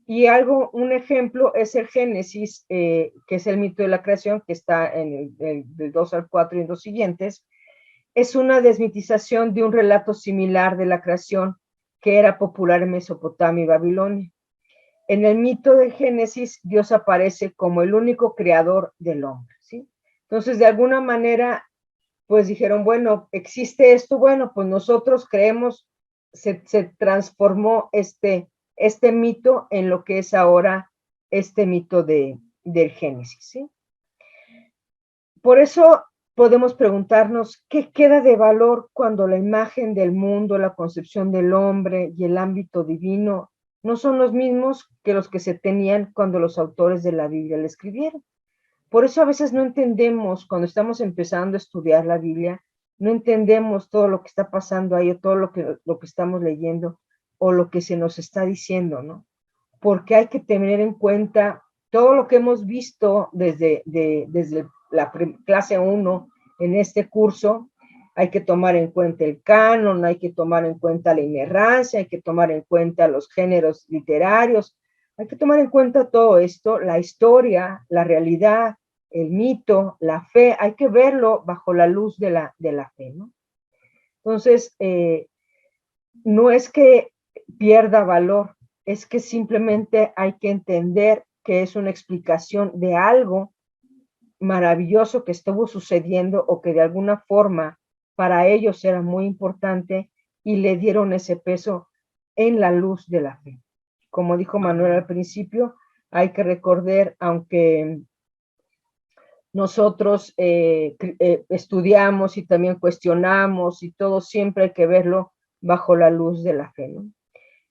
Y un ejemplo es el Génesis, que es el mito de la creación, que está en del 2 al 4 y en los siguientes. Es una desmitización de un relato similar de la creación que era popular en Mesopotamia y Babilonia. En el mito de Génesis, Dios aparece como el único creador del hombre, ¿sí? Entonces, de alguna manera, pues dijeron, bueno, existe esto, bueno, pues nosotros creemos, se transformó este mito en lo que es ahora este mito del Génesis, ¿sí? Por eso podemos preguntarnos, ¿qué queda de valor cuando la imagen del mundo, la concepción del hombre y el ámbito divino no son los mismos que los que se tenían cuando los autores de la Biblia la escribieron? Por eso a veces no entendemos, cuando estamos empezando a estudiar la Biblia, no entendemos todo lo que está pasando ahí, o todo lo que estamos leyendo, o lo que se nos está diciendo, ¿no? Porque hay que tener en cuenta todo lo que hemos visto desde la clase 1 en este curso. Hay que tomar en cuenta el canon, hay que tomar en cuenta la inerrancia, hay que tomar en cuenta los géneros literarios, hay que tomar en cuenta todo esto, la historia, la realidad, el mito, la fe, hay que verlo bajo la luz de la fe, ¿no? Entonces, no es que pierda valor, es que simplemente hay que entender que es una explicación de algo maravilloso que estuvo sucediendo o que de alguna forma para ellos era muy importante y le dieron ese peso en la luz de la fe. Como dijo Manuel al principio, hay que recordar, aunque nosotros estudiamos y también cuestionamos y todo, siempre hay que verlo bajo la luz de la fe, ¿no?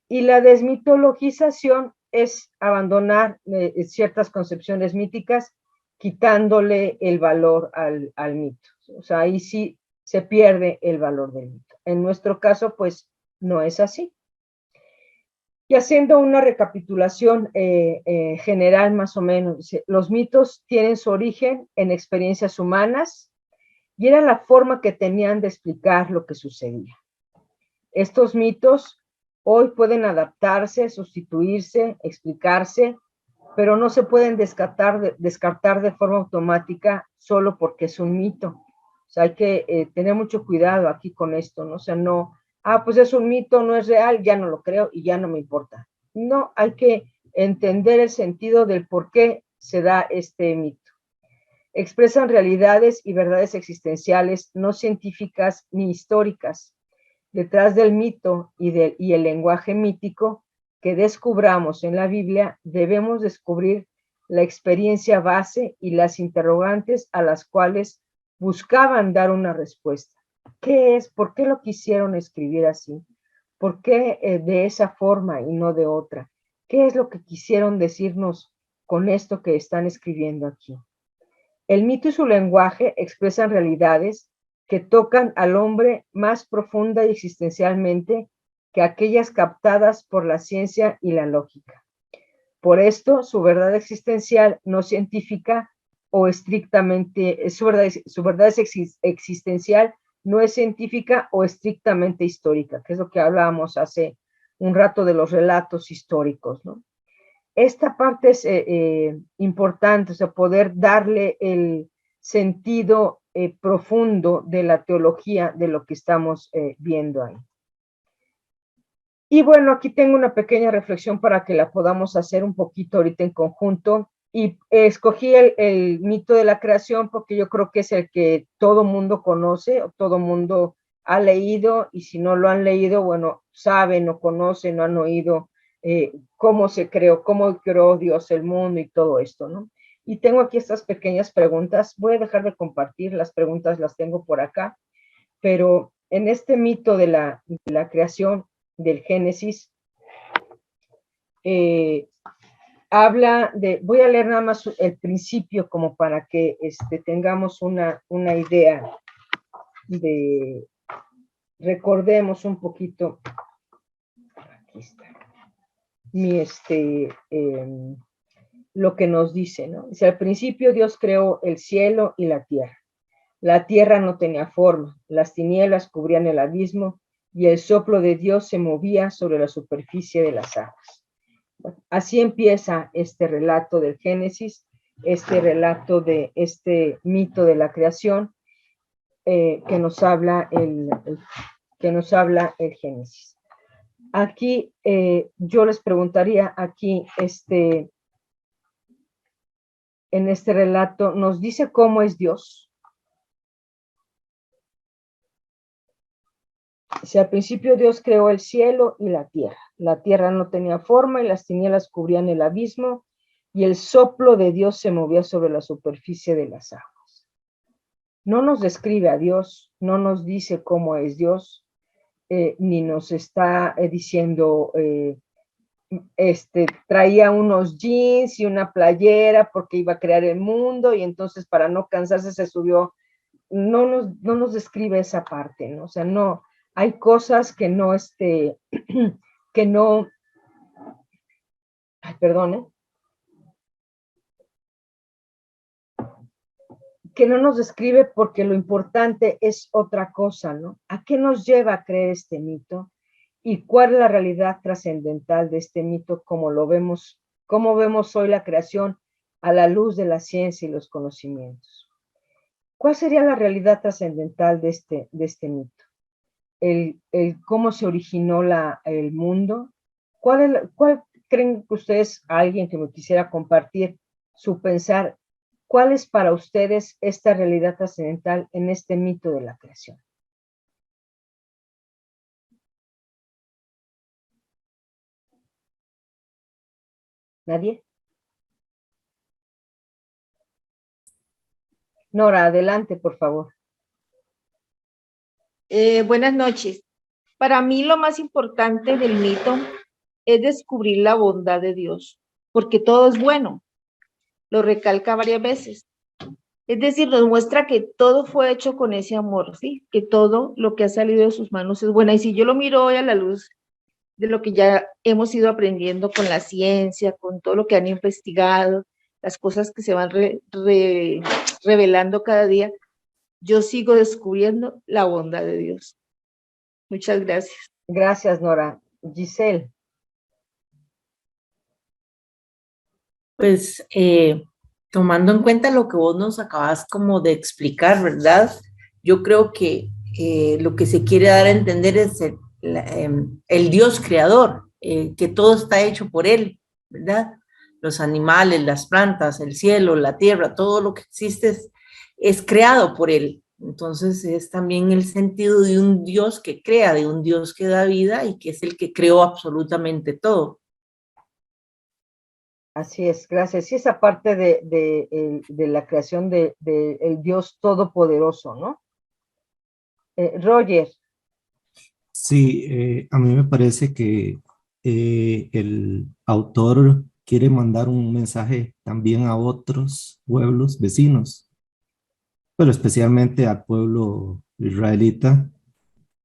Y la desmitologización es abandonar ciertas concepciones míticas, quitándole el valor al mito. O sea, ahí sí se pierde el valor del mito. En nuestro caso, pues, no es así. Y haciendo una recapitulación general más o menos, los mitos tienen su origen en experiencias humanas y era la forma que tenían de explicar lo que sucedía. Estos mitos hoy pueden adaptarse, sustituirse, explicarse, pero no se pueden descartar de forma automática solo porque es un mito. O sea, hay que tener mucho cuidado aquí con esto, ¿no? O sea, no, pues es un mito, no es real, ya no lo creo y ya no me importa. No, hay que entender el sentido del por qué se da este mito. Expresan realidades y verdades existenciales no científicas ni históricas. Detrás del mito y el lenguaje mítico que descubramos en la Biblia, debemos descubrir la experiencia base y las interrogantes a las cuales buscaban dar una respuesta. ¿Qué es? ¿Por qué lo quisieron escribir así? ¿Por qué de esa forma y no de otra? ¿Qué es lo que quisieron decirnos con esto que están escribiendo aquí? El mito y su lenguaje expresan realidades que tocan al hombre más profunda y existencialmente que aquellas captadas por la ciencia y la lógica. Por esto, su verdad existencial no científica o estrictamente, su verdad existencial no es científica o estrictamente histórica, que es lo que hablábamos hace un rato de los relatos históricos, ¿no? Esta parte es importante, o sea, poder darle el sentido profundo de la teología de lo que estamos viendo ahí. Y bueno, aquí tengo una pequeña reflexión para que la podamos hacer un poquito ahorita en conjunto. Y escogí el mito de la creación porque yo creo que es el que todo mundo conoce, o todo mundo ha leído, y si no lo han leído, bueno, saben o conocen o han oído cómo se creó, cómo creó Dios el mundo y todo esto, ¿no? Y tengo aquí estas pequeñas preguntas. Voy a dejar de compartir, las preguntas las tengo por acá, pero en este mito de la creación del Génesis, habla de, voy a leer nada más el principio como para que tengamos una idea de, recordemos un poquito, aquí está, lo que nos dice, ¿no? Dice, al principio Dios creó el cielo y la tierra. La tierra no tenía forma, las tinieblas cubrían el abismo y el soplo de Dios se movía sobre la superficie de las aguas. Bueno, así empieza este relato del Génesis, este relato de este mito de la creación que nos habla el Génesis. Aquí yo les preguntaría, aquí en este relato, ¿nos dice cómo es Dios? Si al principio Dios creó el cielo y la tierra no tenía forma y las tinieblas cubrían el abismo y el soplo de Dios se movía sobre la superficie de las aguas. No nos describe a Dios, no nos dice cómo es Dios, ni nos está diciendo, traía unos jeans y una playera porque iba a crear el mundo y entonces para no cansarse se subió. No nos describe esa parte, ¿no? O sea, no, hay cosas que no, que no, ay, perdón, que no nos describe porque lo importante es otra cosa, ¿no? ¿A qué nos lleva a creer este mito? ¿Y cuál es la realidad trascendental de este mito? Como lo vemos, cómo vemos hoy la creación a la luz de la ciencia y los conocimientos. ¿Cuál sería la realidad trascendental de este mito? El cómo se originó el mundo. ¿Cuál creen que ustedes, alguien que me quisiera compartir su pensar, cuál es para ustedes esta realidad trascendental en este mito de la creación? ¿Nadie? Nora, adelante, por favor. Buenas noches. Para mí lo más importante del mito es descubrir la bondad de Dios, porque todo es bueno. Lo recalca varias veces. Es decir, nos muestra que todo fue hecho con ese amor, ¿sí? Que todo lo que ha salido de sus manos es bueno. Y si yo lo miro hoy a la luz de lo que ya hemos ido aprendiendo con la ciencia, con todo lo que han investigado, las cosas que se van revelando cada día, yo sigo descubriendo la bondad de Dios. Muchas gracias. Gracias, Nora. Giselle. Pues tomando en cuenta lo que vos nos acabas como de explicar, ¿verdad? Yo creo que lo que se quiere dar a entender es el Dios creador, que todo está hecho por Él, ¿verdad? Los animales, las plantas, el cielo, la tierra, todo lo que existe es creado por Él. Entonces es también el sentido de un Dios que crea, de un Dios que da vida y que es el que creó absolutamente todo. Así es, gracias. Sí, esa parte de la creación del Dios Todopoderoso, ¿no? Roger. Sí, a mí me parece que el autor quiere mandar un mensaje también a otros pueblos vecinos, pero especialmente al pueblo israelita,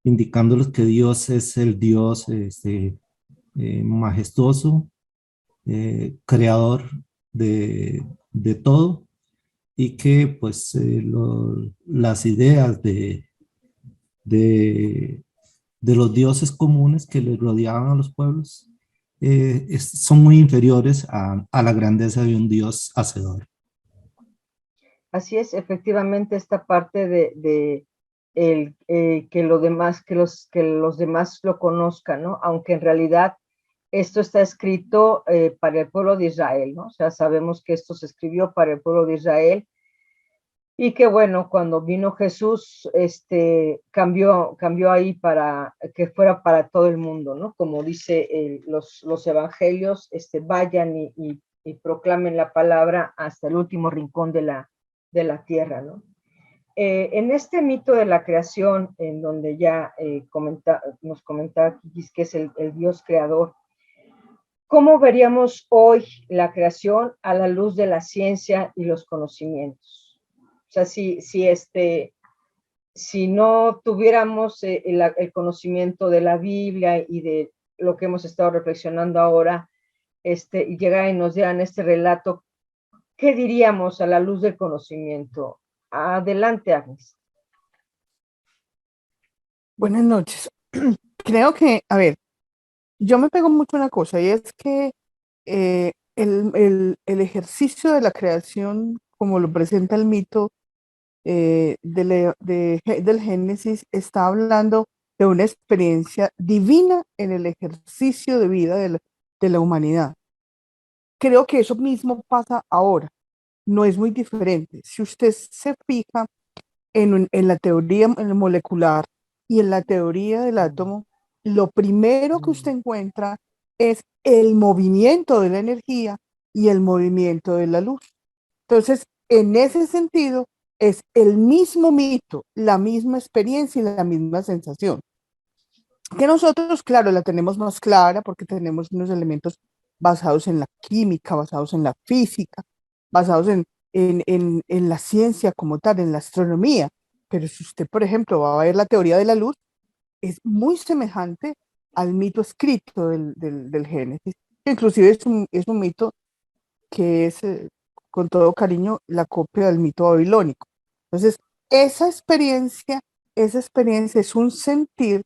indicándoles que Dios es el Dios majestuoso, creador de todo, y que pues las ideas de de los dioses comunes que les rodeaban a los pueblos son muy inferiores a la grandeza de un Dios hacedor. Así es, efectivamente, esta parte de que los demás lo conozcan, ¿no? Aunque en realidad esto está escrito para el pueblo de Israel, ¿no? O sea, sabemos que esto se escribió para el pueblo de Israel, Y que bueno, cuando vino Jesús, cambió ahí para que fuera para todo el mundo, ¿no? Como dice los evangelios, vayan y proclamen la palabra hasta el último rincón de la tierra, ¿no? En este mito de la creación, en donde ya nos comentaba Kikis, que es el Dios creador, ¿cómo veríamos hoy la creación a la luz de la ciencia y los conocimientos? O sea, si no tuviéramos el conocimiento de la Biblia y de lo que hemos estado reflexionando ahora, y llegar y nos dieran este relato, ¿qué diríamos a la luz del conocimiento? Adelante, Agnes. Buenas noches. Creo que, a ver, yo me pego mucho a una cosa y es que el ejercicio de la creación, como lo presenta el mito del Génesis, está hablando de una experiencia divina en el ejercicio de vida de la humanidad. Creo que eso mismo pasa ahora, no es muy diferente. Si usted se fija en la teoría molecular y en la teoría del átomo, lo primero que usted encuentra es el movimiento de la energía y el movimiento de la luz. Entonces, en ese sentido, es el mismo mito, la misma experiencia y la misma sensación. Que nosotros, claro, la tenemos más clara porque tenemos unos elementos basados en la química, basados en la física, basados en la ciencia como tal, en la astronomía. Pero si usted, por ejemplo, va a ver la teoría de la luz, es muy semejante al mito escrito del Génesis. Inclusive es un mito que es, con todo cariño, la copia del mito babilónico. Entonces, esa experiencia es un sentir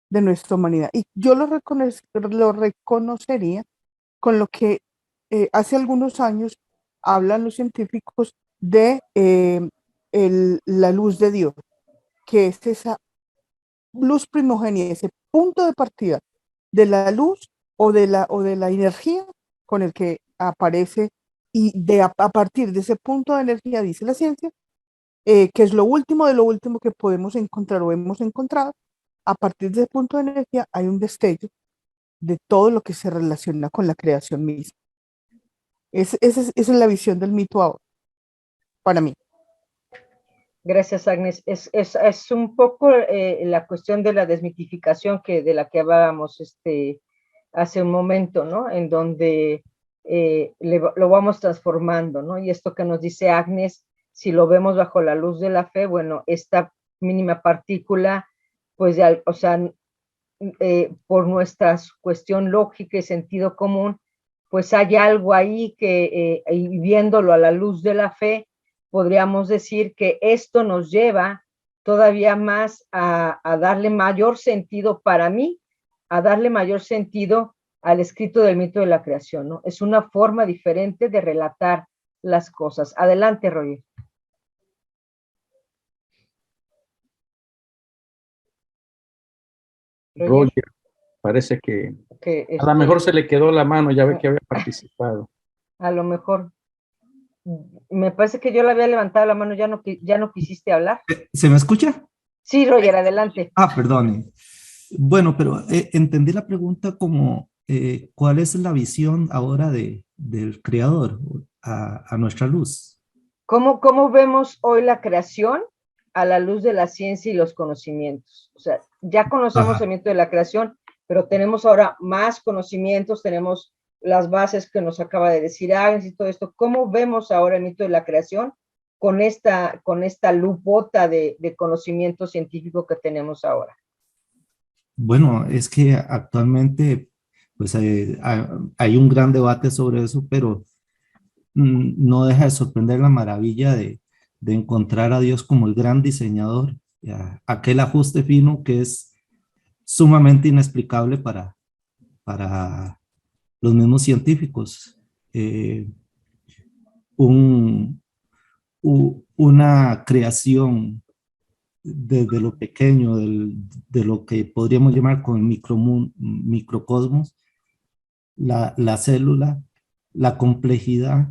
de nuestra humanidad. Y yo lo reconocería con lo que hace algunos años hablan los científicos de la luz de Dios, que es esa luz primogénea, ese punto de partida de la luz o de la energía con el que aparece, y a partir de ese punto de energía, dice la ciencia, que es lo último de lo último que podemos encontrar o hemos encontrado. A partir de ese punto de energía hay un destello de todo lo que se relaciona con la creación misma. Esa es la visión del mito ahora, para mí. Gracias, Agnes. Es un poco la cuestión de la desmitificación de la que hablábamos hace un momento, ¿no? En donde lo vamos transformando, ¿no? Y esto que nos dice Agnes, si lo vemos bajo la luz de la fe, bueno, esta mínima partícula, pues ya, o sea, por nuestra cuestión lógica y sentido común, pues hay algo ahí que, viéndolo a la luz de la fe, podríamos decir que esto nos lleva todavía más a darle mayor sentido, para mí, a darle mayor sentido al escrito del mito de la creación, ¿no? Es una forma diferente de relatar las cosas. Adelante, Roger. Roger, parece que Que a lo mejor se le quedó la mano, ya ve que había participado. a lo mejor. Me parece que yo le había levantado la mano, ya no quisiste hablar. ¿Se me escucha? Sí, Roger, adelante. Perdone. Bueno, pero entendí la pregunta como ¿cuál es la visión ahora del creador a nuestra luz? ¿Cómo vemos hoy la creación a la luz de la ciencia y los conocimientos? O sea, ya conocemos el mito de la creación, pero tenemos ahora más conocimientos, tenemos las bases que nos acaba de decir Agnes y todo esto. ¿Cómo vemos ahora el mito de la creación con esta lupota de conocimiento científico que tenemos ahora? Bueno, es que actualmente pues hay un gran debate sobre eso, pero no deja de sorprender la maravilla de encontrar a Dios como el gran diseñador, aquel ajuste fino que es sumamente inexplicable para los mismos científicos. Una creación desde lo pequeño, de lo que podríamos llamar con el microcosmos, la célula, la complejidad,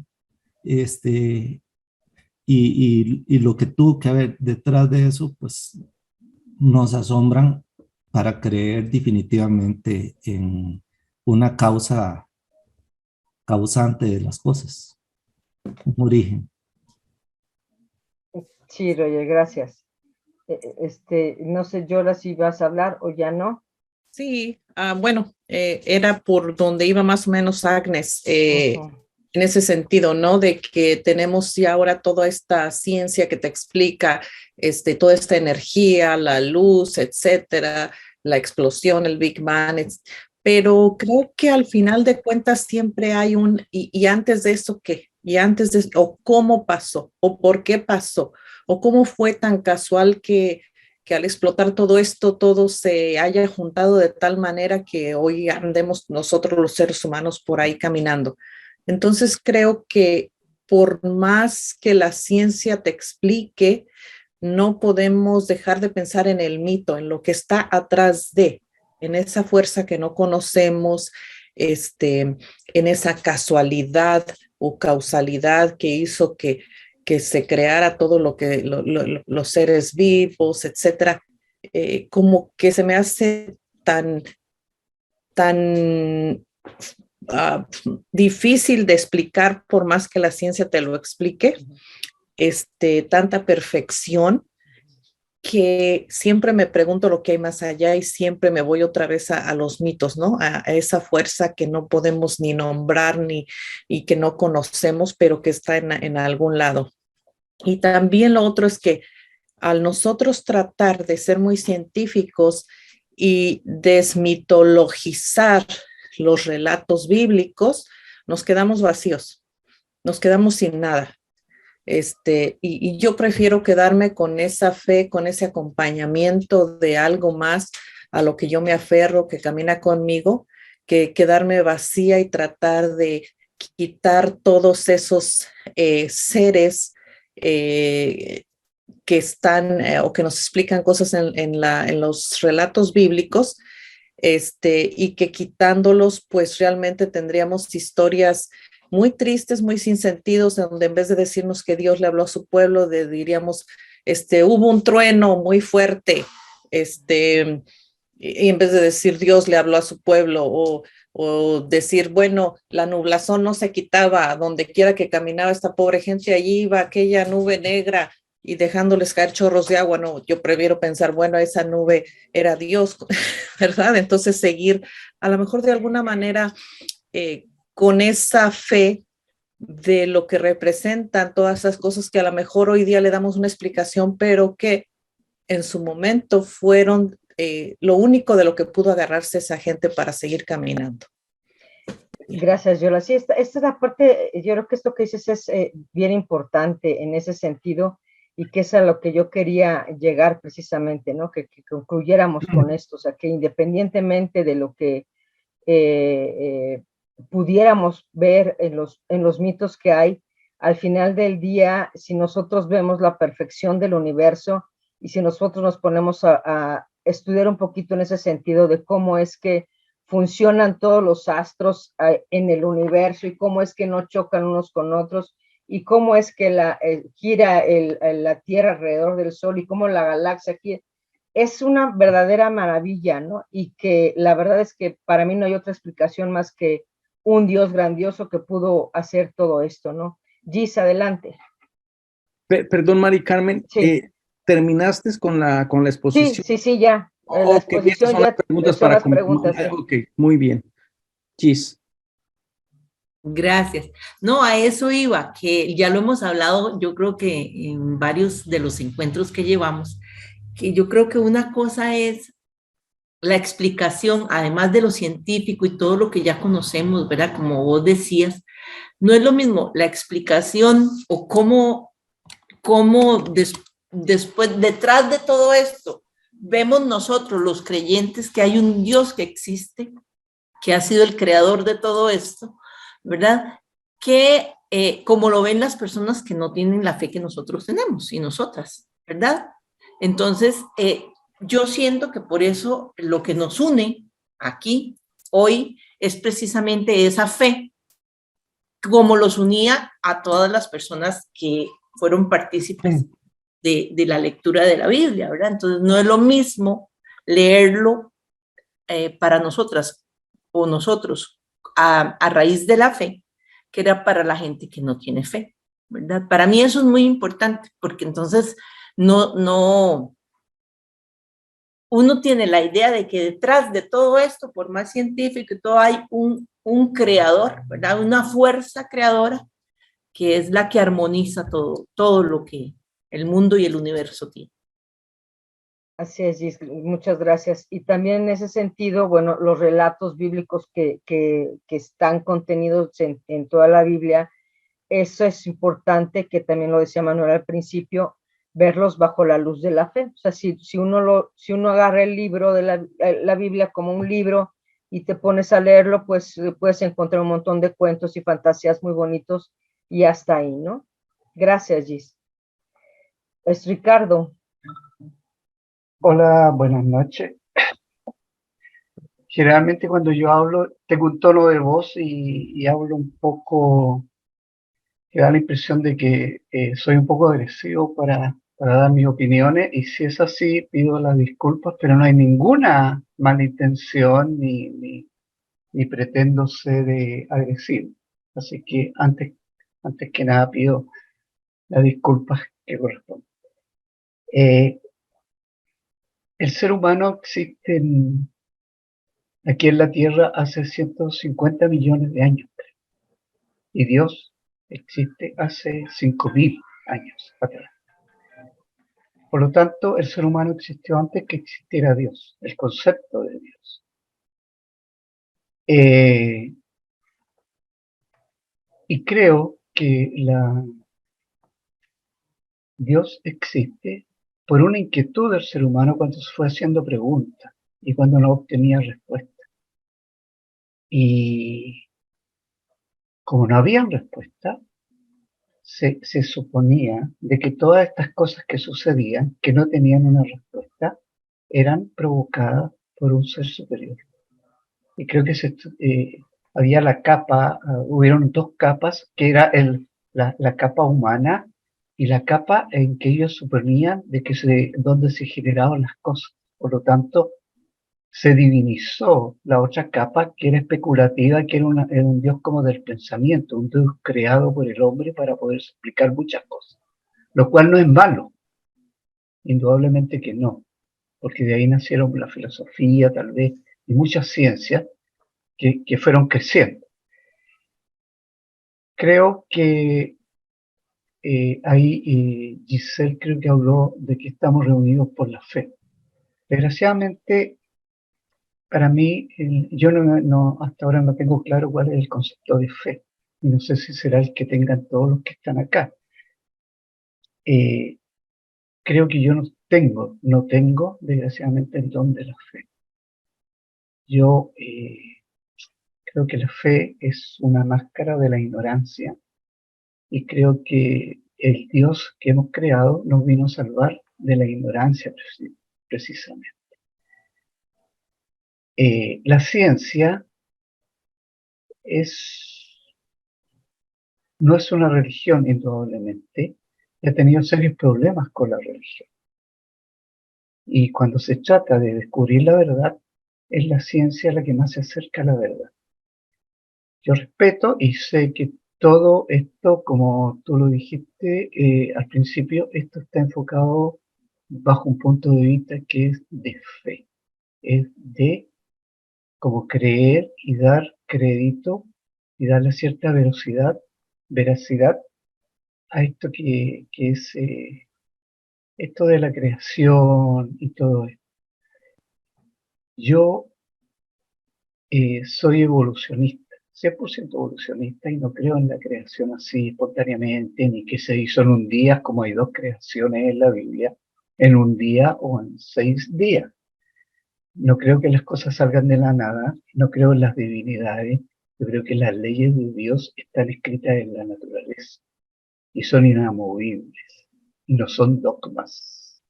y lo que tuvo que haber detrás de eso, pues nos asombran para creer definitivamente en una causa causante de las cosas, un origen. Sí, Roger, gracias. No sé, Yola, si vas a hablar o ya no. Sí, bueno, era por donde iba más o menos Agnes, Ujú. en ese sentido, ¿no? De que tenemos ya ahora toda esta ciencia que te explica toda esta energía, la luz, etcétera, la explosión, el Big Bang, pero creo que al final de cuentas siempre hay y antes de eso, ¿qué? Y antes de, o cómo pasó, o por qué pasó, o cómo fue tan casual que al explotar todo esto, todo se haya juntado de tal manera que hoy andemos nosotros los seres humanos por ahí caminando. Entonces creo que por más que la ciencia te explique, no podemos dejar de pensar en el mito, en lo que está atrás en esa fuerza que no conocemos, en esa casualidad o causalidad que hizo que se creara todo lo que los seres vivos, etcétera, como que se me hace tan difícil de explicar por más que la ciencia te lo explique, tanta perfección que siempre me pregunto lo que hay más allá y siempre me voy otra vez a los mitos, ¿no? A esa fuerza que no podemos ni nombrar y que no conocemos, pero que está en algún lado. Y también lo otro es que al nosotros tratar de ser muy científicos y desmitologizar los relatos bíblicos, nos quedamos vacíos, nos quedamos sin nada. Y yo prefiero quedarme con esa fe, con ese acompañamiento de algo más a lo que yo me aferro, que camina conmigo, que quedarme vacía y tratar de quitar todos esos seres que están o que nos explican cosas en los relatos bíblicos, y que quitándolos, pues realmente tendríamos historias muy tristes, muy sin sentidos, donde en vez de decirnos que Dios le habló a su pueblo, diríamos, hubo un trueno muy fuerte, y en vez de decir Dios le habló a su pueblo, o decir, bueno, la nublazón no se quitaba, donde quiera que caminaba esta pobre gente, allí iba aquella nube negra y dejándoles caer chorros de agua. No, yo prefiero pensar, bueno, esa nube era Dios, ¿verdad? Entonces seguir, a lo mejor de alguna manera, con esa fe de lo que representan todas esas cosas que a lo mejor hoy día le damos una explicación, pero que en su momento fueron lo único de lo que pudo agarrarse esa gente para seguir caminando. Gracias, Yola. Sí, esta es la parte, yo creo que esto que dices es bien importante en ese sentido y que es a lo que yo quería llegar precisamente, ¿no? Que concluyéramos con esto, o sea, que independientemente de lo que pudiéramos ver en los mitos que hay, al final del día, si nosotros vemos la perfección del universo y si nosotros nos ponemos a estudiar un poquito en ese sentido de cómo es que funcionan todos los astros en el universo y cómo es que no chocan unos con otros y cómo es que gira la Tierra alrededor del Sol y cómo la galaxia gira. Es una verdadera maravilla, ¿no? Y que la verdad es que para mí no hay otra explicación más que un Dios grandioso que pudo hacer todo esto, ¿no? Gis, adelante. Perdón, Mari Carmen, Sí. ¿terminaste con la exposición? Sí, ya. La exposición son ya las preguntas son para las preguntas. Sí. Ok, muy bien. Gis. Gracias. No, a eso iba, que ya lo hemos hablado, yo creo que en varios de los encuentros que llevamos, que yo creo que una cosa es la explicación, además de lo científico y todo lo que ya conocemos, ¿verdad? Como vos decías, no es lo mismo la explicación o cómo después, detrás de todo esto, vemos nosotros los creyentes que hay un Dios que existe, que ha sido el creador de todo esto, ¿verdad? Que como lo ven las personas que no tienen la fe que nosotros tenemos y nosotras, ¿verdad? Entonces, yo siento que por eso lo que nos une aquí, hoy, es precisamente esa fe, como los unía a todas las personas que fueron partícipes de la lectura de la Biblia, ¿verdad? Entonces no es lo mismo leerlo para nosotras o nosotros a raíz de la fe, que era para la gente que no tiene fe, ¿verdad? Para mí eso es muy importante, porque entonces uno tiene la idea de que detrás de todo esto, por más científico y todo, hay un creador, ¿verdad? Una fuerza creadora que es la que armoniza todo lo que el mundo y el universo tienen. Así es, Gis, muchas gracias. Y también en ese sentido, bueno, los relatos bíblicos que están contenidos en toda la Biblia, eso es importante, que también lo decía Manuel al principio, verlos bajo la luz de la fe. O sea, si uno agarra el libro de la Biblia como un libro y te pones a leerlo, pues puedes encontrar un montón de cuentos y fantasías muy bonitos y hasta ahí, ¿no? Gracias, Gis. Es Ricardo. Hola, buenas noches. Generalmente cuando yo hablo tengo un tono de voz y hablo un poco, que da la impresión de que soy un poco agresivo para dar mis opiniones, y si es así pido las disculpas, pero no hay ninguna mala intención ni pretendo ser agresivo. Así que antes que nada pido las disculpas que corresponden. El ser humano existe aquí en la Tierra hace 150 millones de años, y Dios existe hace 5.000 años atrás. Por lo tanto, el ser humano existió antes que existiera Dios, el concepto de Dios. Y creo que Dios existe por una inquietud del ser humano cuando se fue haciendo preguntas y cuando no obtenía respuesta. Y como no habían respuesta, se suponía de que todas estas cosas que sucedían, que no tenían una respuesta, eran provocadas por un ser superior. Y creo que había la capa, hubieron dos capas, que era la capa humana y la capa en que ellos suponían de que donde se generaban las cosas. Por lo tanto, se divinizó la otra capa, que era especulativa, que era un Dios como del pensamiento, un Dios creado por el hombre para poder explicar muchas cosas, lo cual no es malo, indudablemente que no, porque de ahí nacieron la filosofía, tal vez, y muchas ciencias que fueron creciendo. Creo que ahí Giselle creo que habló de que estamos reunidos por la fe. Desgraciadamente, para mí, yo hasta ahora no tengo claro cuál es el concepto de fe, y no sé si será el que tengan todos los que están acá. Creo que yo no tengo desgraciadamente el don de la fe. Yo creo que la fe es una máscara de la ignorancia, y creo que el Dios que hemos creado nos vino a salvar de la ignorancia precisamente. La ciencia no es una religión, indudablemente. He tenido serios problemas con la religión. Y cuando se trata de descubrir la verdad, es la ciencia la que más se acerca a la verdad. Yo respeto y sé que todo esto, como tú lo dijiste al principio, esto está enfocado bajo un punto de vista que es de fe. Es de como creer y dar crédito y darle cierta veracidad a esto que es esto de la creación y todo esto. Yo soy evolucionista, 100% evolucionista, y no creo en la creación así espontáneamente, ni que se hizo en un día, como hay dos creaciones en la Biblia, en un día o en 6 días. No creo que las cosas salgan de la nada, no creo en las divinidades, yo creo que las leyes de Dios están escritas en la naturaleza y son inamovibles, y no son dogmas,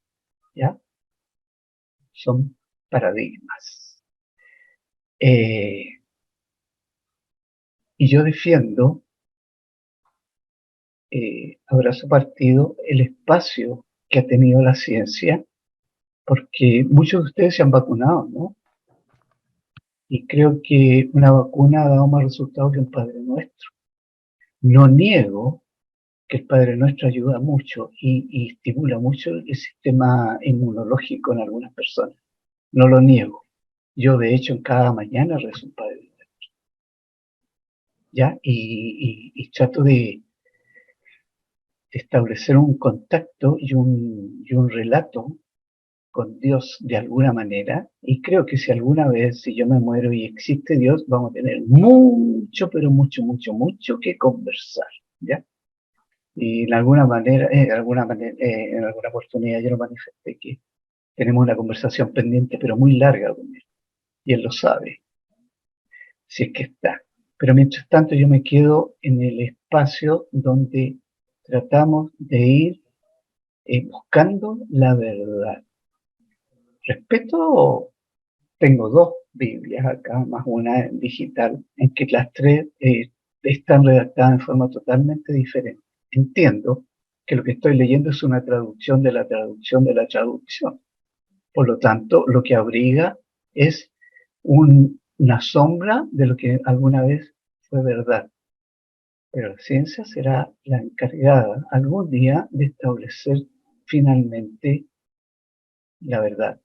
¿ya? Son paradigmas. Y yo defiendo abrazo partido el espacio que ha tenido la ciencia, porque muchos de ustedes se han vacunado, ¿no? Y creo que una vacuna ha dado más resultados que un Padre Nuestro. No niego que el Padre Nuestro ayuda mucho y estimula mucho el sistema inmunológico en algunas personas. No lo niego. Yo, de hecho, en cada mañana rezo un Padre Nuestro. ¿Ya? Y trato de establecer un contacto y un relato con Dios de alguna manera, y creo que si alguna vez, si yo me muero y existe Dios, vamos a tener mucho, pero mucho, mucho, mucho que conversar, ¿ya? Y en alguna manera, en alguna oportunidad yo lo manifesté que tenemos una conversación pendiente, pero muy larga con él, y él lo sabe, si es que está. Pero mientras tanto yo me quedo en el espacio donde tratamos de ir buscando la verdad. Respeto, tengo dos Biblias acá, más una digital, en que las tres están redactadas en forma totalmente diferente. Entiendo que lo que estoy leyendo es una traducción de la traducción de la traducción. Por lo tanto, lo que abriga es una sombra de lo que alguna vez fue verdad. Pero la ciencia será la encargada algún día de establecer finalmente la verdad.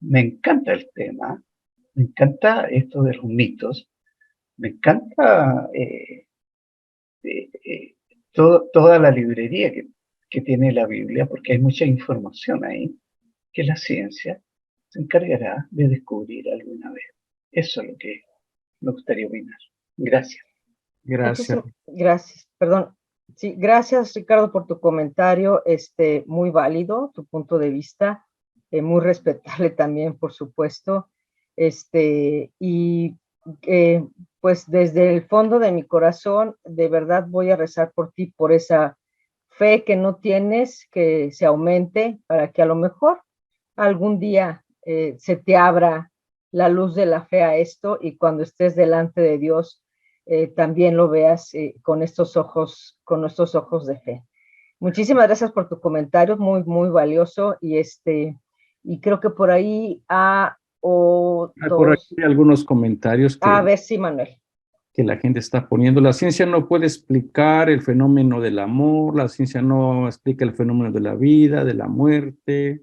Me encanta el tema, me encanta esto de los mitos, me encanta toda la librería que tiene la Biblia, porque hay mucha información ahí que la ciencia se encargará de descubrir alguna vez. Eso es lo que me gustaría opinar. Gracias. Gracias. Gracias, perdón. Sí, gracias, Ricardo, por tu comentario, muy válido, tu punto de vista, muy respetable también, por supuesto, y pues desde el fondo de mi corazón, de verdad voy a rezar por ti, por esa fe que no tienes, que se aumente, para que a lo mejor algún día se te abra la luz de la fe a esto, y cuando estés delante de Dios, también lo veas con estos ojos de fe. Muchísimas gracias por tu comentario, muy, muy valioso, y creo que por ahí Por aquí hay algunos comentarios a ver, sí, Manuel. Que la gente está poniendo. La ciencia no puede explicar el fenómeno del amor, la ciencia no explica el fenómeno de la vida, de la muerte.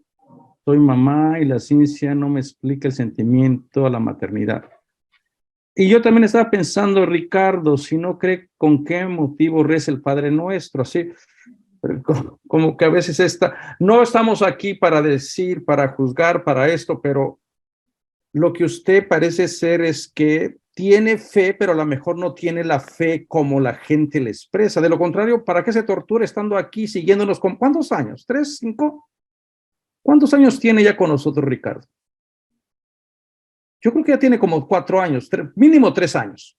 Soy mamá y la ciencia no me explica el sentimiento a la maternidad. Y yo también estaba pensando, Ricardo, si no cree con qué motivo reza el Padre Nuestro, así como que a veces no estamos aquí para decir, para juzgar, para esto, pero lo que usted parece ser es que tiene fe, pero a lo mejor no tiene la fe como la gente le expresa. De lo contrario, ¿para qué se tortura estando aquí siguiéndonos con cuántos años? ¿3, 5? ¿Cuántos años tiene ya con nosotros, Ricardo? Yo creo que ya tiene como 4 años, mínimo 3 años.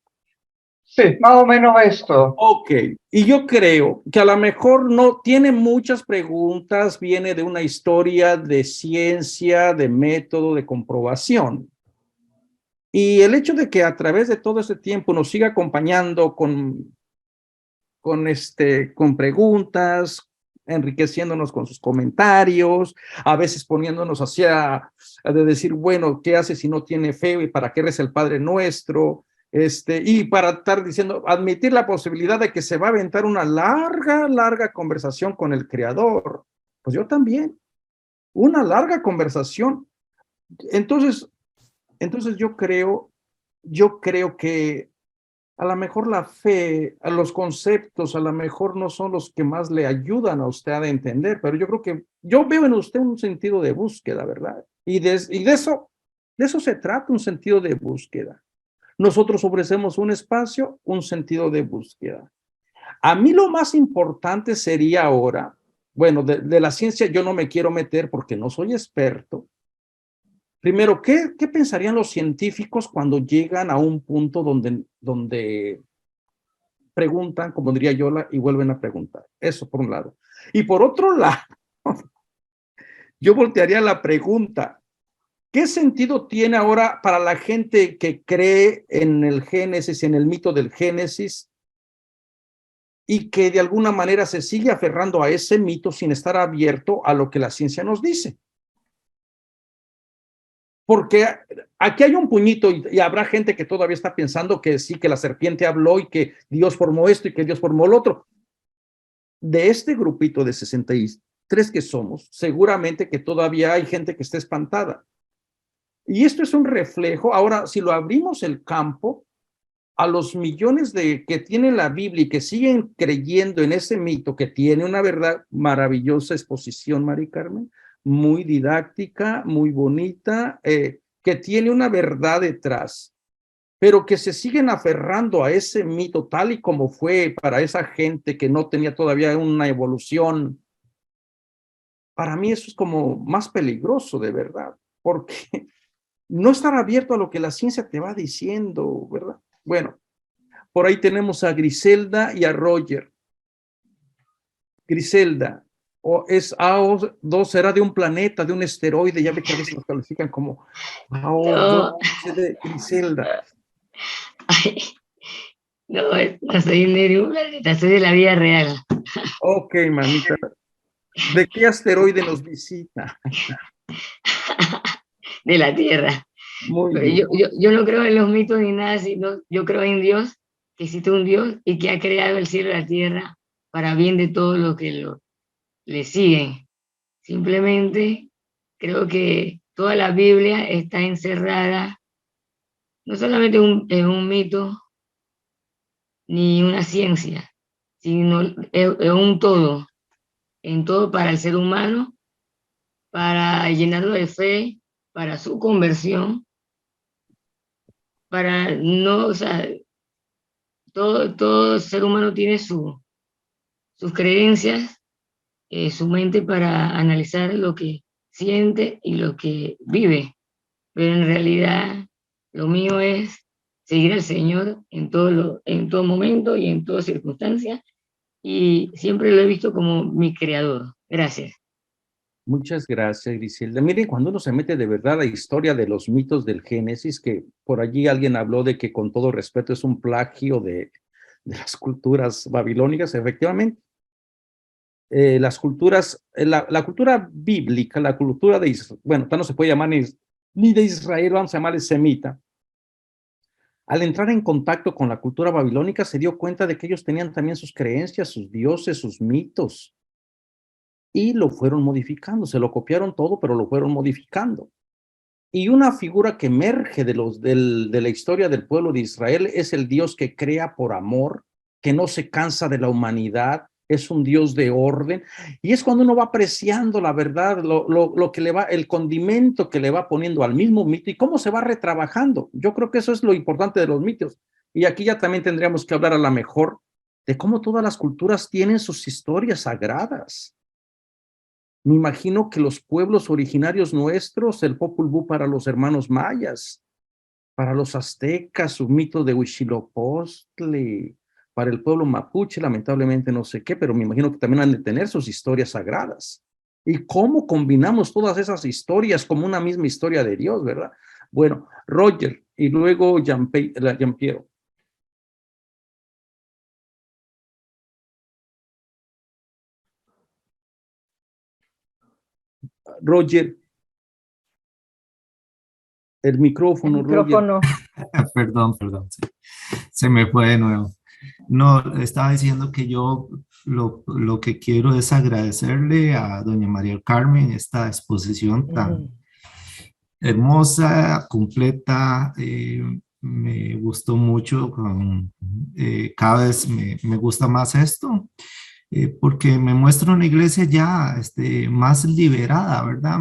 Sí, más o menos esto. Ok, y yo creo que a lo mejor no tiene muchas preguntas, viene de una historia de ciencia, de método, de comprobación. Y el hecho de que a través de todo este tiempo nos siga acompañando con preguntas, enriqueciéndonos con sus comentarios, a veces poniéndonos hacia de decir, bueno, ¿qué hace si no tiene fe? ¿Y para qué reza el Padre Nuestro? Y para estar diciendo, admitir la posibilidad de que se va a aventar una larga conversación con el Creador. Pues yo también, una larga conversación. Entonces yo creo que a lo mejor la fe, a los conceptos, a lo mejor no son los que más le ayudan a usted a entender, pero yo creo que yo veo en usted un sentido de búsqueda, ¿verdad? Y de eso se trata, un sentido de búsqueda. Nosotros ofrecemos un espacio, un sentido de búsqueda. A mí lo más importante sería ahora, bueno, de la ciencia yo no me quiero meter porque no soy experto. Primero, ¿qué pensarían los científicos cuando llegan a un punto donde preguntan, como diría yo, y vuelven a preguntar? Eso por un lado. Y por otro lado, yo voltearía la pregunta, ¿qué sentido tiene ahora para la gente que cree en el Génesis, en el mito del Génesis, y que de alguna manera se sigue aferrando a ese mito sin estar abierto a lo que la ciencia nos dice. Porque aquí hay un puñito y habrá gente que todavía está pensando que sí, que la serpiente habló y que Dios formó esto y que Dios formó lo otro. De este grupito de 63 que somos, seguramente que todavía hay gente que está espantada. Y esto es un reflejo. Ahora, si lo abrimos el campo a los millones de que tienen la Biblia y que siguen creyendo en ese mito, que tiene una verdad maravillosa exposición, Mari Carmen, muy didáctica, muy bonita, que tiene una verdad detrás, pero que se siguen aferrando a ese mito tal y como fue para esa gente que no tenía todavía una evolución. Para mí eso es como más peligroso, de verdad, porque no estar abierto a lo que la ciencia te va diciendo, ¿verdad? Bueno, por ahí tenemos a Griselda y a Roger. Griselda, o es AO2, será de un planeta, de un esteroide, ya ve que a veces lo califican como AO2, no. De Griselda. Ay, no, no soy de un planeta, soy de la vida real. Ok, mamita. ¿De qué asteroide nos visita? De la Tierra. Muy Pero bien. yo no creo en los mitos ni nada, sino yo creo en Dios, que existe un Dios y que ha creado el cielo y la tierra para bien de todos los que le siguen. Simplemente creo que toda la Biblia está encerrada, no solamente en un mito ni una ciencia, sino en un todo, en todo para el ser humano, para llenarlo de fe, para su conversión, para no, o sea, todo ser humano tiene sus creencias, su mente para analizar lo que siente y lo que vive. Pero en realidad lo mío es seguir al Señor en todo momento y en toda circunstancia, y siempre lo he visto como mi creador. Gracias. Muchas gracias, Griselda. Miren, cuando uno se mete de verdad a la historia de los mitos del Génesis, que por allí alguien habló de que con todo respeto es un plagio de las culturas babilónicas, efectivamente. Las culturas, la cultura bíblica, la cultura de Israel, bueno, no se puede llamar ni de Israel, vamos a llamarle semita. Al entrar en contacto con la cultura babilónica se dio cuenta de que ellos tenían también sus creencias, sus dioses, sus mitos, y lo fueron modificando, se lo copiaron todo, pero lo fueron modificando. Y una figura que emerge de la historia del pueblo de Israel es el Dios que crea por amor, que no se cansa de la humanidad, es un Dios de orden, y es cuando uno va apreciando la verdad, lo que le va, el condimento que le va poniendo al mismo mito y cómo se va retrabajando. Yo creo que eso es lo importante de los mitos. Y aquí ya también tendríamos que hablar a la mejor de cómo todas las culturas tienen sus historias sagradas. Me imagino que los pueblos originarios nuestros, el Popol Vuh para los hermanos mayas, para los aztecas, su mito de Huitzilopochtli, para el pueblo mapuche, lamentablemente no sé qué, pero me imagino que también han de tener sus historias sagradas. ¿Y cómo combinamos todas esas historias como una misma historia de Dios, verdad? Bueno, Roger y luego Giampiero. Roger. El micrófono, Roger. Perdón, sí. Se me fue de nuevo. No, estaba diciendo que yo lo que quiero es agradecerle a doña María Carmen esta exposición tan hermosa, completa. Me gustó mucho, cada vez me gusta más esto. Porque me muestra una iglesia ya más liberada, ¿verdad?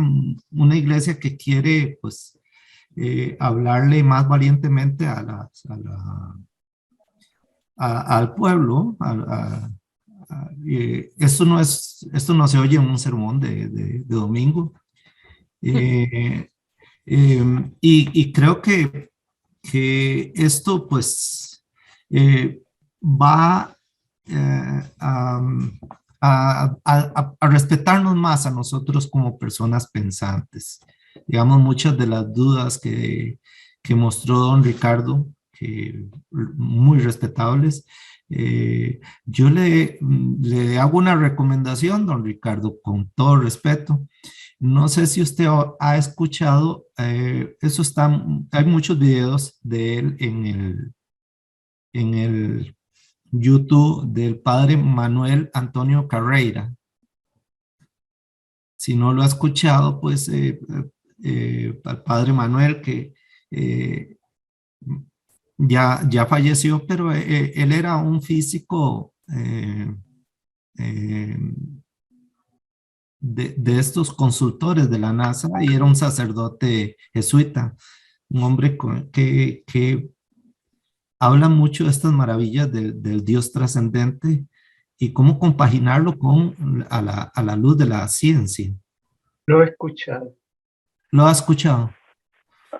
Una iglesia que quiere, pues, hablarle más valientemente al pueblo. Esto no se oye en un sermón de domingo. Y creo que esto, pues, va a respetarnos más a nosotros como personas pensantes. Digamos, muchas de las dudas que mostró don Ricardo, que muy respetables, Yo le hago una recomendación, don Ricardo, con todo respeto. No sé si usted ha escuchado, hay muchos videos de él en el YouTube del padre Manuel Antonio Carreira. Si no lo ha escuchado, pues al padre Manuel, que ya falleció, pero él era un físico de estos consultores de la NASA, y era un sacerdote jesuita, un hombre que habla mucho de estas maravillas del Dios trascendente y cómo compaginarlo a la luz de la ciencia. Lo he escuchado. ¿Lo ha escuchado?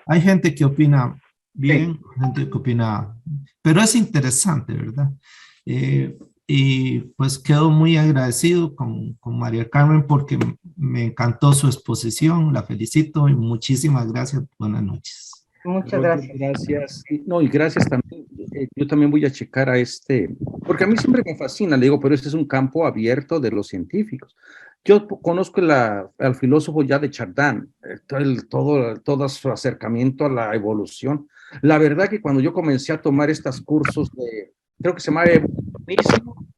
Hay gente que opina bien, gente que opina, pero es interesante, ¿verdad? Y pues quedo muy agradecido con María Carmen porque me encantó su exposición, la felicito y muchísimas gracias. Buenas noches. Muchas Roger, gracias. gracias. No, y gracias también. Yo también voy a checar a porque a mí siempre me fascina, le digo, pero este es un campo abierto de los científicos. Yo conozco al filósofo ya de Chardin, todo su acercamiento a la evolución. La verdad que cuando yo comencé a tomar estos cursos creo que se llama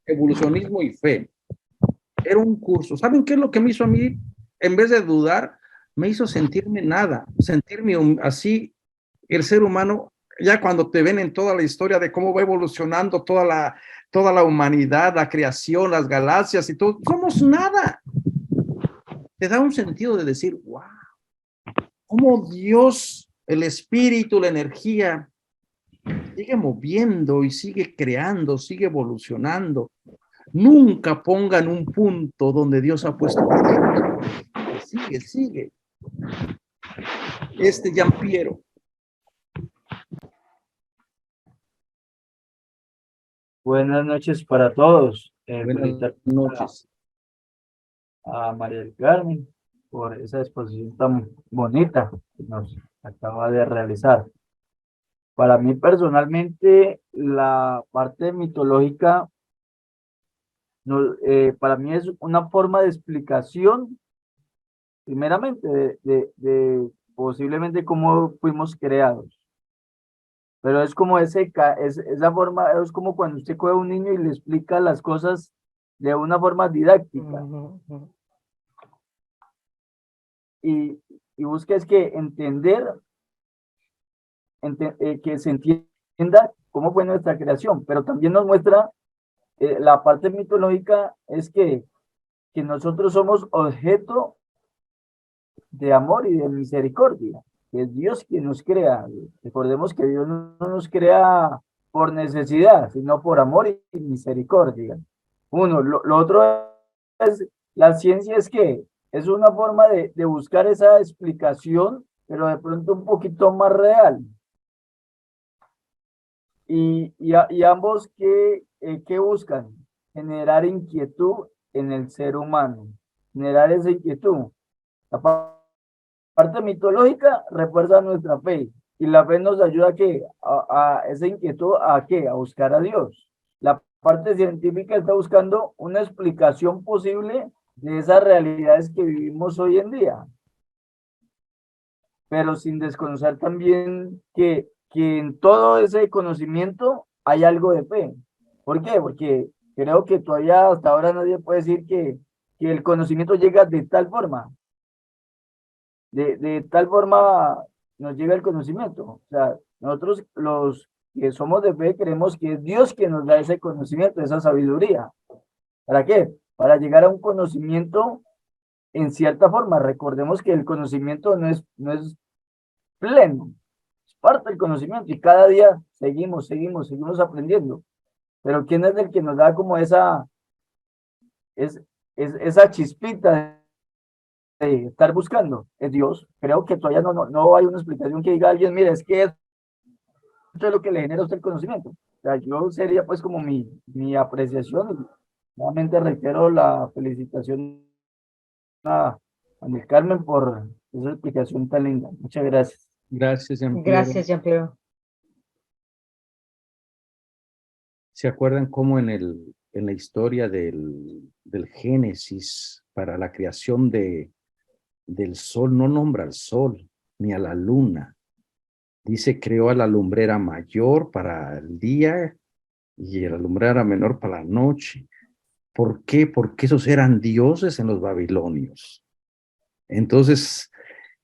evolucionismo y fe, era un curso. ¿Saben qué es lo que me hizo a mí? En vez de dudar, me hizo sentirme así. El ser humano, ya cuando te ven en toda la historia de cómo va evolucionando toda la humanidad, la creación, las galaxias y todo, somos nada. Te da un sentido de decir, wow, cómo Dios, el espíritu, la energía, sigue moviendo y sigue creando, sigue evolucionando. Nunca pongan un punto donde Dios ha puesto. Sigue. Giampiero. Buenas noches para todos. Buenas noches. A María del Carmen por esa exposición tan bonita que nos acaba de realizar. Para mí personalmente, la parte mitológica, para mí es una forma de explicación, primeramente, de posiblemente cómo fuimos creados. Pero es como esa forma, es como cuando usted coge a un niño y le explica las cosas de una forma didáctica. Y busca es que que se entienda cómo fue nuestra creación, pero también nos muestra la parte mitológica es que nosotros somos objeto de amor y de misericordia, que es Dios quien nos crea. Recordemos que Dios no nos crea por necesidad, sino por amor y misericordia. Lo otro es, la ciencia es que es una forma de buscar esa explicación, pero de pronto un poquito más real. Y ambos, ¿qué buscan? Generar inquietud en el ser humano, generar esa inquietud. La parte mitológica refuerza nuestra fe, y la fe nos ayuda a esa inquietud, ¿a qué? A buscar a Dios. La parte científica está buscando una explicación posible de esas realidades que vivimos hoy en día, pero sin desconocer también que en todo ese conocimiento hay algo de fe. ¿Por qué? Porque creo que todavía hasta ahora nadie puede decir que el conocimiento llega de tal forma. De tal forma nos llega el conocimiento. O sea, nosotros los que somos de fe creemos que es Dios quien nos da ese conocimiento, esa sabiduría. ¿Para qué? Para llegar a un conocimiento en cierta forma. Recordemos que el conocimiento no es pleno, es parte del conocimiento, y cada día seguimos aprendiendo. Pero ¿quién es el que nos da como esa chispita de estar buscando? Es Dios. Creo que todavía no hay una explicación que diga alguien, mira, es que esto es lo que le genera a usted el conocimiento. O sea, yo sería pues como mi apreciación, y nuevamente reitero la felicitación a María Carmen por esa explicación tan linda. Muchas gracias. Gracias, Giampiero. Gracias, Giampiero. ¿Se acuerdan cómo en la historia del Génesis, para la creación del sol, no nombra al sol ni a la luna? Dice, creó a la lumbrera mayor para el día y a la lumbrera menor para la noche. ¿Por qué? Porque esos eran dioses en los babilonios. Entonces,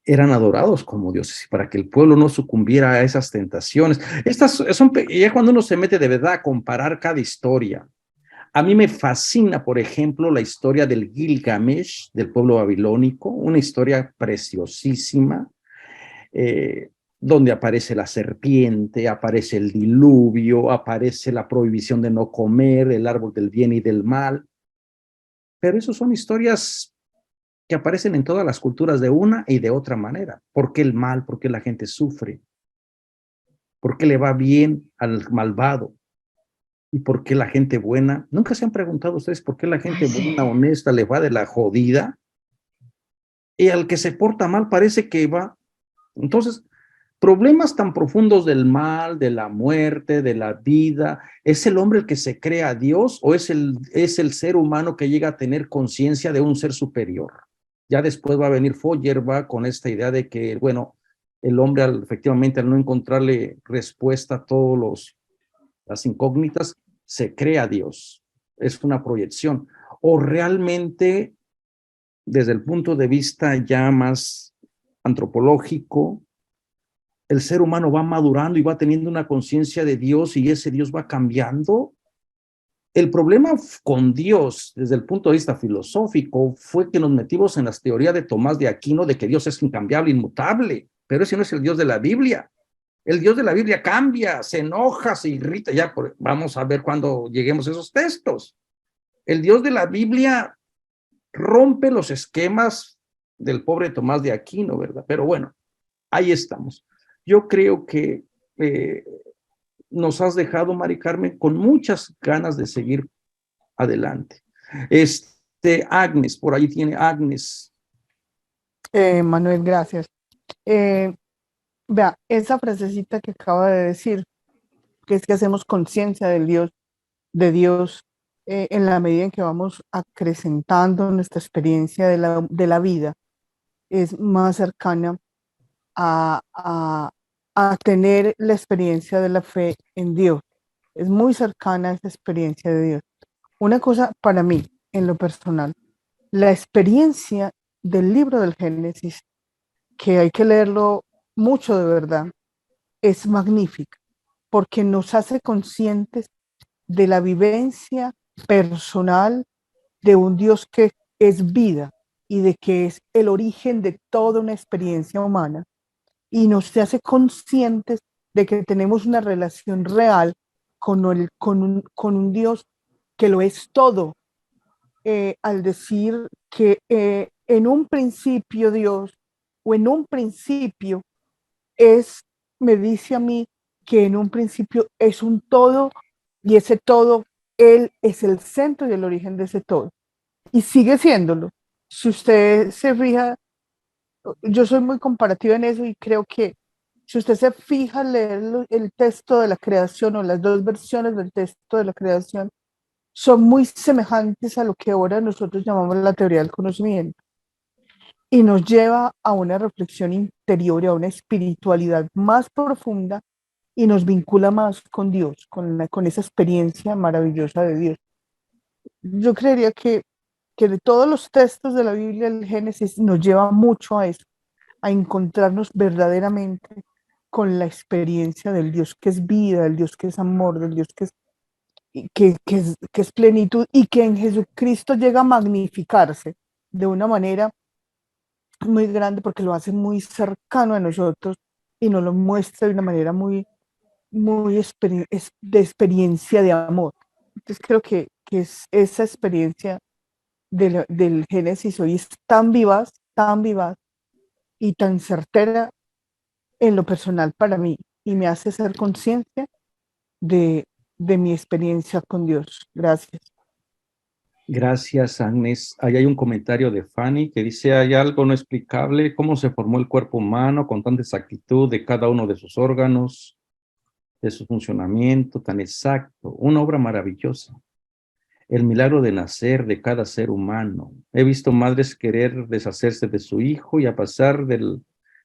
eran adorados como dioses, y para que el pueblo no sucumbiera a esas tentaciones. Estas son, ya cuando uno se mete de verdad a comparar cada historia. A mí me fascina, por ejemplo, la historia del Gilgamesh, del pueblo babilónico, una historia preciosísima, donde aparece la serpiente, aparece el diluvio, aparece la prohibición de no comer, el árbol del bien y del mal. Pero esas son historias que aparecen en todas las culturas de una y de otra manera. ¿Por qué el mal? ¿Por qué la gente sufre? ¿Por qué le va bien al malvado? ¿Y por qué la gente buena? ¿Nunca se han preguntado ustedes por qué la gente buena, honesta, le va de la jodida? Y al que se porta mal parece que va. Entonces, problemas tan profundos del mal, de la muerte, de la vida, ¿es el hombre el que se cree a Dios o es el ser humano que llega a tener conciencia de un ser superior? Ya después va a venir Feuerbach con esta idea de que, bueno, el hombre efectivamente al no encontrarle respuesta a todas las incógnitas, se cree a Dios. Es una proyección. O realmente, desde el punto de vista ya más antropológico, el ser humano va madurando y va teniendo una conciencia de Dios y ese Dios va cambiando. El problema con Dios, desde el punto de vista filosófico, fue que nos metimos en las teorías de Tomás de Aquino de que Dios es incambiable, inmutable, pero ese no es el Dios de la Biblia. El Dios de la Biblia cambia, se enoja, se irrita. Ya vamos a ver cuando lleguemos a esos textos. El Dios de la Biblia rompe los esquemas del pobre Tomás de Aquino, ¿verdad? Pero bueno, ahí estamos. Yo creo que nos has dejado, Mari Carmen, con muchas ganas de seguir adelante. Agnes, por ahí tiene Agnes. Manuel, gracias. Vea, esa frasecita que acaba de decir, que es que hacemos conciencia de Dios, en la medida en que vamos acrecentando nuestra experiencia de la vida, es más cercana a tener la experiencia de la fe en Dios. Es muy cercana a esa experiencia de Dios. Una cosa para mí, en lo personal, la experiencia del libro del Génesis, que hay que leerlo mucho de verdad, es magnífica, porque nos hace conscientes de la vivencia personal de un Dios que es vida y de que es el origen de toda una experiencia humana, y nos hace conscientes de que tenemos una relación real con un Dios que lo es todo, al decir que en un principio Dios, o en un principio me dice a mí que en un principio es un todo, y ese todo, Él es el centro y el origen de ese todo, y sigue siéndolo. Si usted se fija, yo soy muy comparativa en eso y creo que si usted se fija al leer el texto de la creación o las dos versiones del texto de la creación, son muy semejantes a lo que ahora nosotros llamamos la teoría del conocimiento, y nos lleva a una reflexión interior y a una espiritualidad más profunda, y nos vincula más con Dios, con esa experiencia maravillosa de Dios. Yo creería que de todos los textos de la Biblia, el Génesis nos lleva mucho a eso, a encontrarnos verdaderamente con la experiencia del Dios que es vida, del Dios que es amor, del Dios que es plenitud, y que en Jesucristo llega a magnificarse de una manera muy grande, porque lo hace muy cercano a nosotros y nos lo muestra de una manera muy de experiencia de amor. Entonces creo que es esa experiencia del Génesis hoy es tan vivaz y tan certera en lo personal para mí, y me hace ser consciente de mi experiencia con Dios. Gracias. Gracias, Agnes. Ahí hay un comentario de Fanny que dice, hay algo no explicable, cómo se formó el cuerpo humano con tanta exactitud de cada uno de sus órganos. de su funcionamiento tan exacto, una obra maravillosa. El milagro de nacer de cada ser humano. He visto madres querer deshacerse de su hijo y a pasar del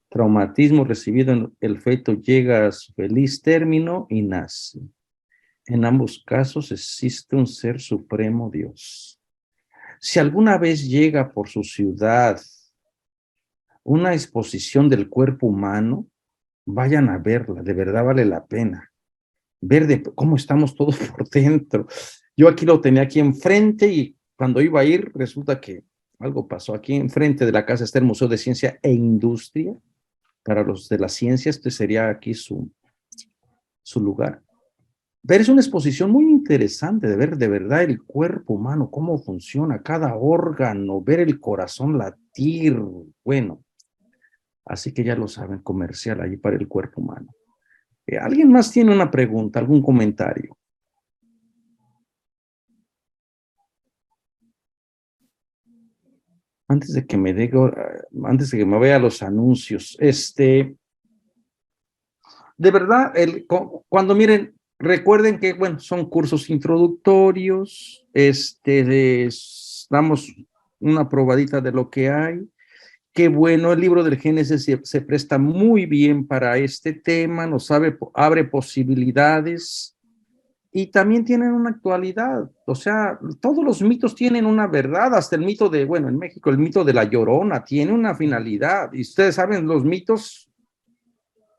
traumatismo recibido, el feto llega a su feliz término y nace. En ambos casos existe un ser supremo, Dios. Si alguna vez llega por su ciudad una exposición del cuerpo humano, vayan a verla, de verdad vale la pena. Ver de cómo estamos todos por dentro. Yo aquí lo tenía aquí enfrente y cuando iba a ir, resulta que algo pasó. Aquí enfrente de la casa está el Museo de Ciencia e Industria. Para los de la ciencia, este sería aquí su lugar. Pero es una exposición muy interesante de ver de verdad el cuerpo humano, cómo funciona cada órgano, ver el corazón latir. Bueno, así que ya lo saben, comercial allí para el cuerpo humano. ¿Alguien más tiene una pregunta, algún comentario? Antes de que me vea los anuncios, de verdad, cuando miren, recuerden que, bueno, son cursos introductorios, damos una probadita de lo que hay. Qué bueno, el libro del Génesis se presta muy bien para este tema, abre posibilidades. Y también tienen una actualidad, o sea, todos los mitos tienen una verdad, hasta el mito de, bueno, en México el mito de la Llorona tiene una finalidad, y ustedes saben, los mitos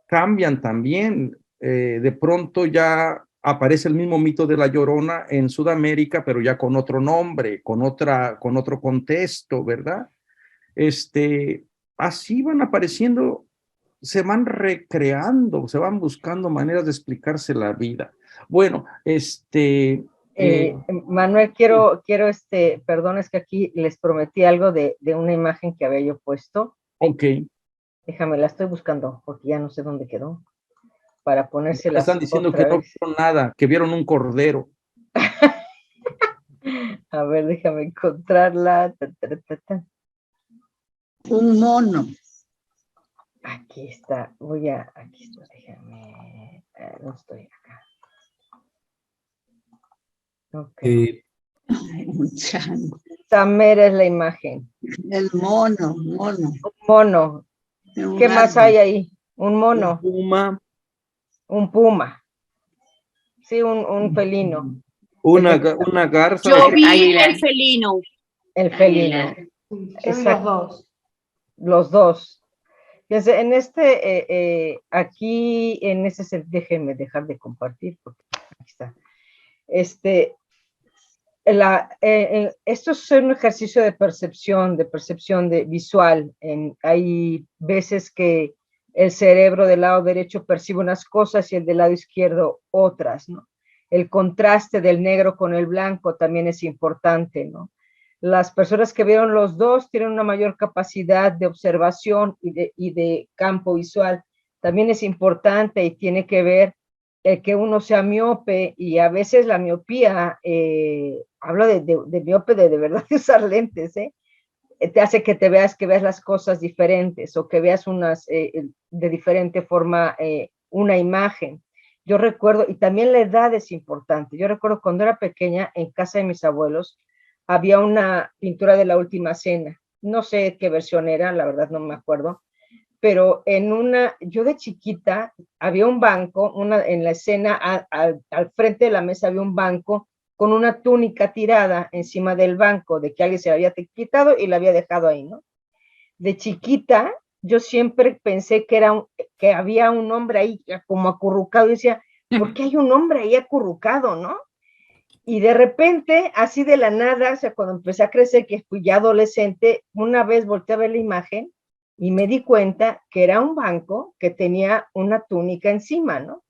cambian también, de pronto ya aparece el mismo mito de la Llorona en Sudamérica, pero ya con otro nombre, con otro contexto, ¿verdad? Así van apareciendo, se van recreando, se van buscando maneras de explicarse la vida. Bueno, Manuel, quiero, perdón, es que aquí les prometí algo de una imagen que había yo puesto. Ok. Déjame, la estoy buscando, porque ya no sé dónde quedó, para ponérsela. Están diciendo que no vieron nada, que vieron un cordero. A ver, déjame encontrarla. Un mono. Aquí está, aquí está, déjame, no estoy acá. Ok. Samera es la imagen. El mono. Un mono. ¿Qué más hay ahí? Un mono. Un puma. Un puma. Sí, un felino. Una garza. Yo vi el felino. El felino. Exacto. Los dos. Fíjense, aquí, en ese, déjenme dejar de compartir, porque aquí está. Esto es un ejercicio de percepción de visual. Hay veces que el cerebro del lado derecho percibe unas cosas y el del lado izquierdo otras, ¿no? El contraste del negro con el blanco también es importante, ¿no? Las personas que vieron los dos tienen una mayor capacidad de observación y de campo visual. También es importante y tiene que ver el que uno sea miope, y a veces la miopía, hablo de miope de verdad de usar lentes, te hace que veas las cosas diferentes, o que veas de diferente forma una imagen. Yo recuerdo, y también la edad es importante. Yo recuerdo cuando era pequeña, en casa de mis abuelos, había una pintura de La Última Cena. No sé qué versión era, la verdad no me acuerdo, pero yo de chiquita, había un banco, en la escena, al frente de la mesa había un banco con una túnica tirada encima del banco, de que alguien se la había quitado y la había dejado ahí, ¿no? De chiquita, yo siempre pensé que había un hombre ahí como acurrucado, y decía, ¿por qué hay un hombre ahí acurrucado, no? Y de repente, así de la nada, o sea, cuando empecé a crecer, que fui ya adolescente, una vez volteé a ver la imagen y me di cuenta que era un banco que tenía una túnica encima, ¿no?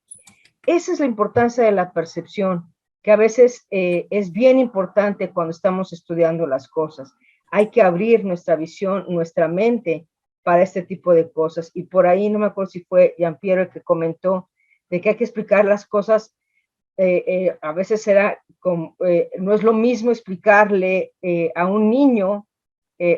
Esa es la importancia de la percepción, que a veces es bien importante cuando estamos estudiando las cosas. Hay que abrir nuestra visión, nuestra mente para este tipo de cosas. Y por ahí, no me acuerdo si fue Jean-Pierre el que comentó de que hay que explicar las cosas. A veces no es lo mismo explicarle a un niño,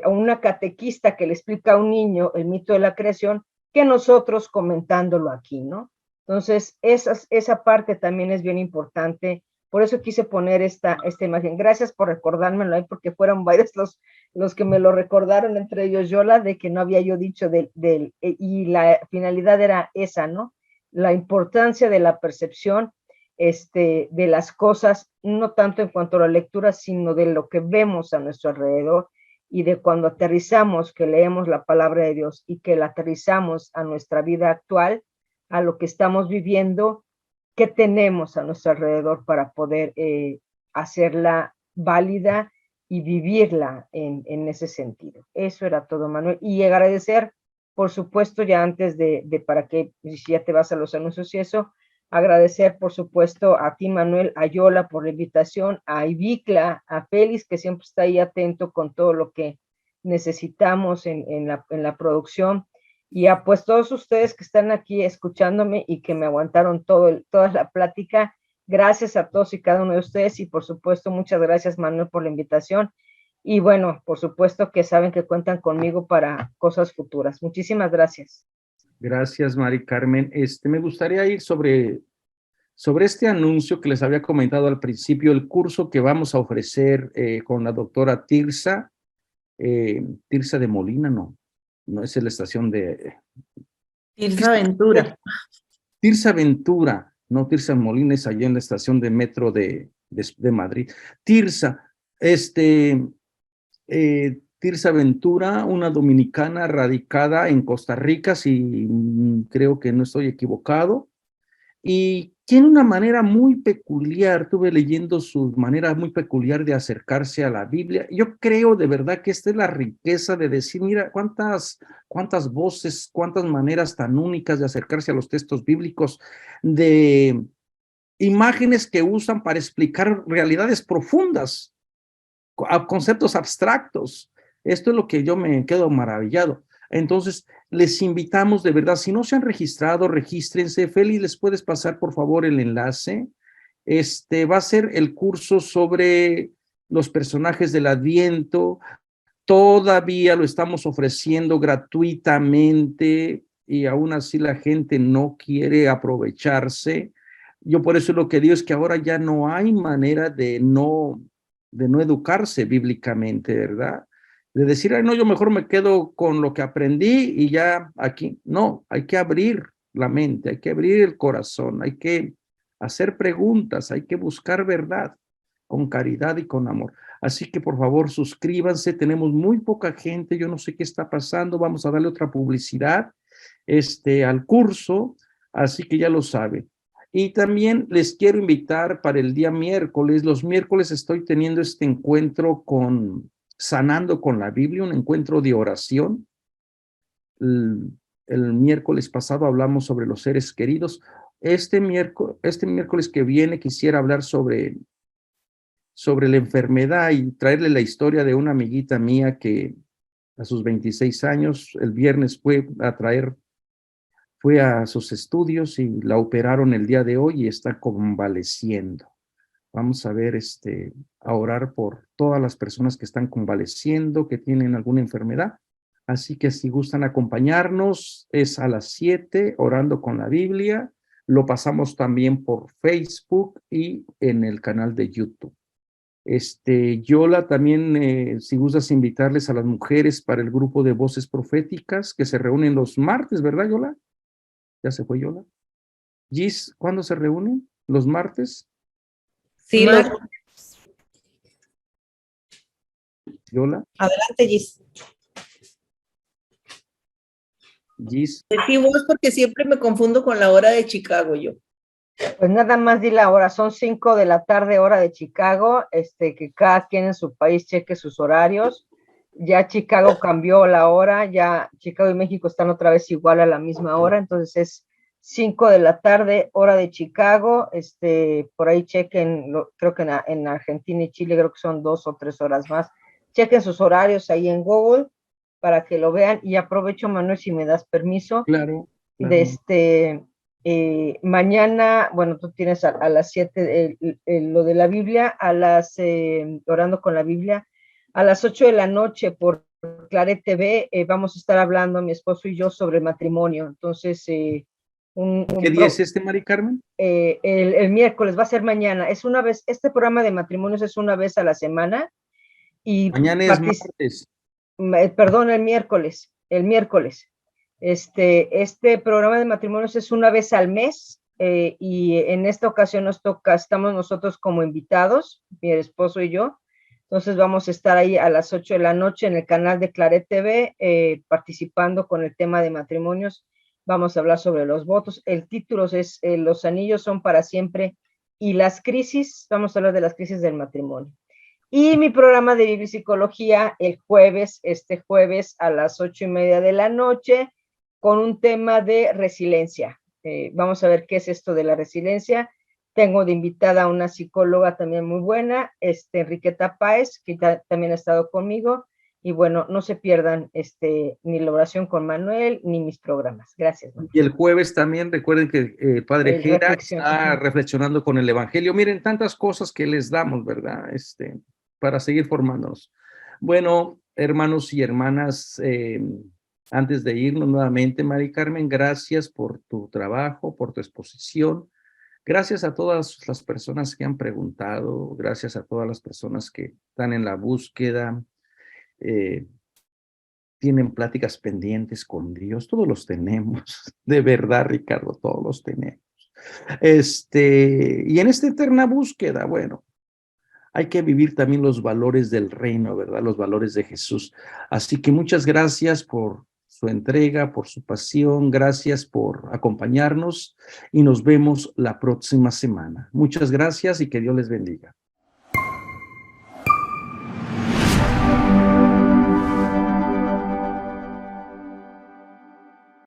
a una catequista que le explica a un niño el mito de la creación, que nosotros comentándolo aquí, ¿no? Entonces, esa parte también es bien importante. Por eso quise poner esta imagen. Gracias por recordármelo ahí, porque fueron varios los que me lo recordaron, entre ellos Yola, de que no había yo dicho y la finalidad era esa, ¿no? La importancia de la percepción de las cosas, no tanto en cuanto a la lectura, sino de lo que vemos a nuestro alrededor, y de cuando aterrizamos, que leemos la palabra de Dios y que la aterrizamos a nuestra vida actual, a lo que estamos viviendo, qué tenemos a nuestro alrededor para poder hacerla válida y vivirla en ese sentido. Eso era todo, Manuel. Y agradecer, por supuesto, ya antes de para que, si ya te vas a los anuncios y eso, agradecer, por supuesto, a ti, Manuel, a Yola por la invitación, a Ivicla, a Félix, que siempre está ahí atento con todo lo que necesitamos en la producción, y a pues todos ustedes que están aquí escuchándome y que me aguantaron toda la plática. Gracias a todos y cada uno de ustedes, y por supuesto, muchas gracias, Manuel, por la invitación. Y bueno, por supuesto que saben que cuentan conmigo para cosas futuras. Muchísimas gracias. Gracias, Mari Carmen. Me gustaría ir sobre este anuncio que les había comentado al principio, el curso que vamos a ofrecer con la doctora Tirsa de Molina, no, esa es la estación de... Tirsa Ventura. Tirsa Ventura, no, Tirsa Molina es allá en la estación de metro de Madrid. Tirsa, Tirsa Ventura, una dominicana radicada en Costa Rica, si creo que no estoy equivocado, y tiene una manera muy peculiar, estuve leyendo su manera muy peculiar de acercarse a la Biblia. Yo creo de verdad que esta es la riqueza de decir, mira, cuántas voces, cuántas maneras tan únicas de acercarse a los textos bíblicos, de imágenes que usan para explicar realidades profundas, conceptos abstractos. Esto es lo que yo me quedo maravillado. Entonces, les invitamos de verdad, si no se han registrado, regístrense. Feli, ¿les puedes pasar por favor el enlace? Va a ser el curso sobre los personajes del Adviento. Todavía lo estamos ofreciendo gratuitamente y aún así la gente no quiere aprovecharse. Yo por eso lo que digo es que ahora ya no hay manera de no educarse bíblicamente, ¿verdad? De decir, ay, no, yo mejor me quedo con lo que aprendí y ya aquí. No, hay que abrir la mente, hay que abrir el corazón, hay que hacer preguntas, hay que buscar verdad con caridad y con amor. Así que por favor suscríbanse, tenemos muy poca gente, yo no sé qué está pasando, vamos a darle otra publicidad al curso, así que ya lo saben. Y también les quiero invitar para el día miércoles. Los miércoles estoy teniendo este encuentro con Sanando con la Biblia, un encuentro de oración. El miércoles pasado hablamos sobre los seres queridos. Este miércoles que viene quisiera hablar sobre la enfermedad y traerle la historia de una amiguita mía que a sus 26 años, el viernes fue a sus estudios y la operaron el día de hoy y está convaleciendo. Vamos a ver, a orar por todas las personas que están convaleciendo, que tienen alguna enfermedad. Así que si gustan acompañarnos, es a las 7, orando con la Biblia. Lo pasamos también por Facebook y en el canal de YouTube. Yola, también, si gustas invitarles a las mujeres para el grupo de voces proféticas que se reúnen los martes, ¿verdad, Yola? ¿Ya se fue Yola? Gis, ¿cuándo se reúnen? ¿Los martes? Sí, Yola. Adelante, Gis. Gis. Sí, vos, porque siempre me confundo con la hora de Chicago yo. Pues nada más di la hora, son 5 de la tarde, hora de Chicago, que cada quien en su país cheque sus horarios. Ya Chicago cambió la hora, ya Chicago y México están otra vez igual a la misma hora, entonces es 5 de la tarde, hora de Chicago. Por ahí chequen, creo que en Argentina y Chile creo que son 2 o 3 horas más. Chequen sus horarios ahí en Google para que lo vean. Y aprovecho, Manuel, si me das permiso. Claro. Mañana, bueno, tú tienes a las 7 lo de la Biblia, orando con la Biblia, a las 8 de la noche por Claret TV, vamos a estar hablando, mi esposo y yo, sobre matrimonio. Entonces, ¿Qué día es este, Mari Carmen? El miércoles, va a ser mañana. Es una vez, este programa de matrimonios es una vez a la semana. Y mañana es martes. Perdón, el miércoles. Este programa de matrimonios es una vez al mes, y en esta ocasión nos toca, estamos nosotros como invitados, mi esposo y yo. Entonces vamos a estar ahí a las 8 de la noche en el canal de Claret TV, participando con el tema de matrimonios. Vamos a hablar sobre los votos. El título es Los anillos son para siempre y las crisis. Vamos a hablar de las crisis del matrimonio. Y mi programa de Biblia y Psicología el jueves, este jueves a las 8:30 de la noche, con un tema de resiliencia. Vamos a ver qué es esto de la resiliencia. Tengo de invitada a una psicóloga también muy buena, Enriqueta Páez, que también ha estado conmigo. Y bueno, no se pierdan ni la oración con Manuel, ni mis programas. Gracias, Manuel. Y el jueves también recuerden que el Padre Jera está reflexionando con el Evangelio. Miren, tantas cosas que les damos, ¿verdad? Para seguir formándonos. Bueno, hermanos y hermanas, antes de irnos nuevamente, Mari Carmen, gracias por tu trabajo, por tu exposición. Gracias a todas las personas que han preguntado, gracias a todas las personas que están en la búsqueda, tienen pláticas pendientes con Dios, todos los tenemos, de verdad, Ricardo, todos los tenemos. Y en esta eterna búsqueda, bueno, hay que vivir también los valores del reino, ¿verdad? Los valores de Jesús. Así que muchas gracias por su entrega, por su pasión, gracias por acompañarnos y nos vemos la próxima semana. Muchas gracias y que Dios les bendiga.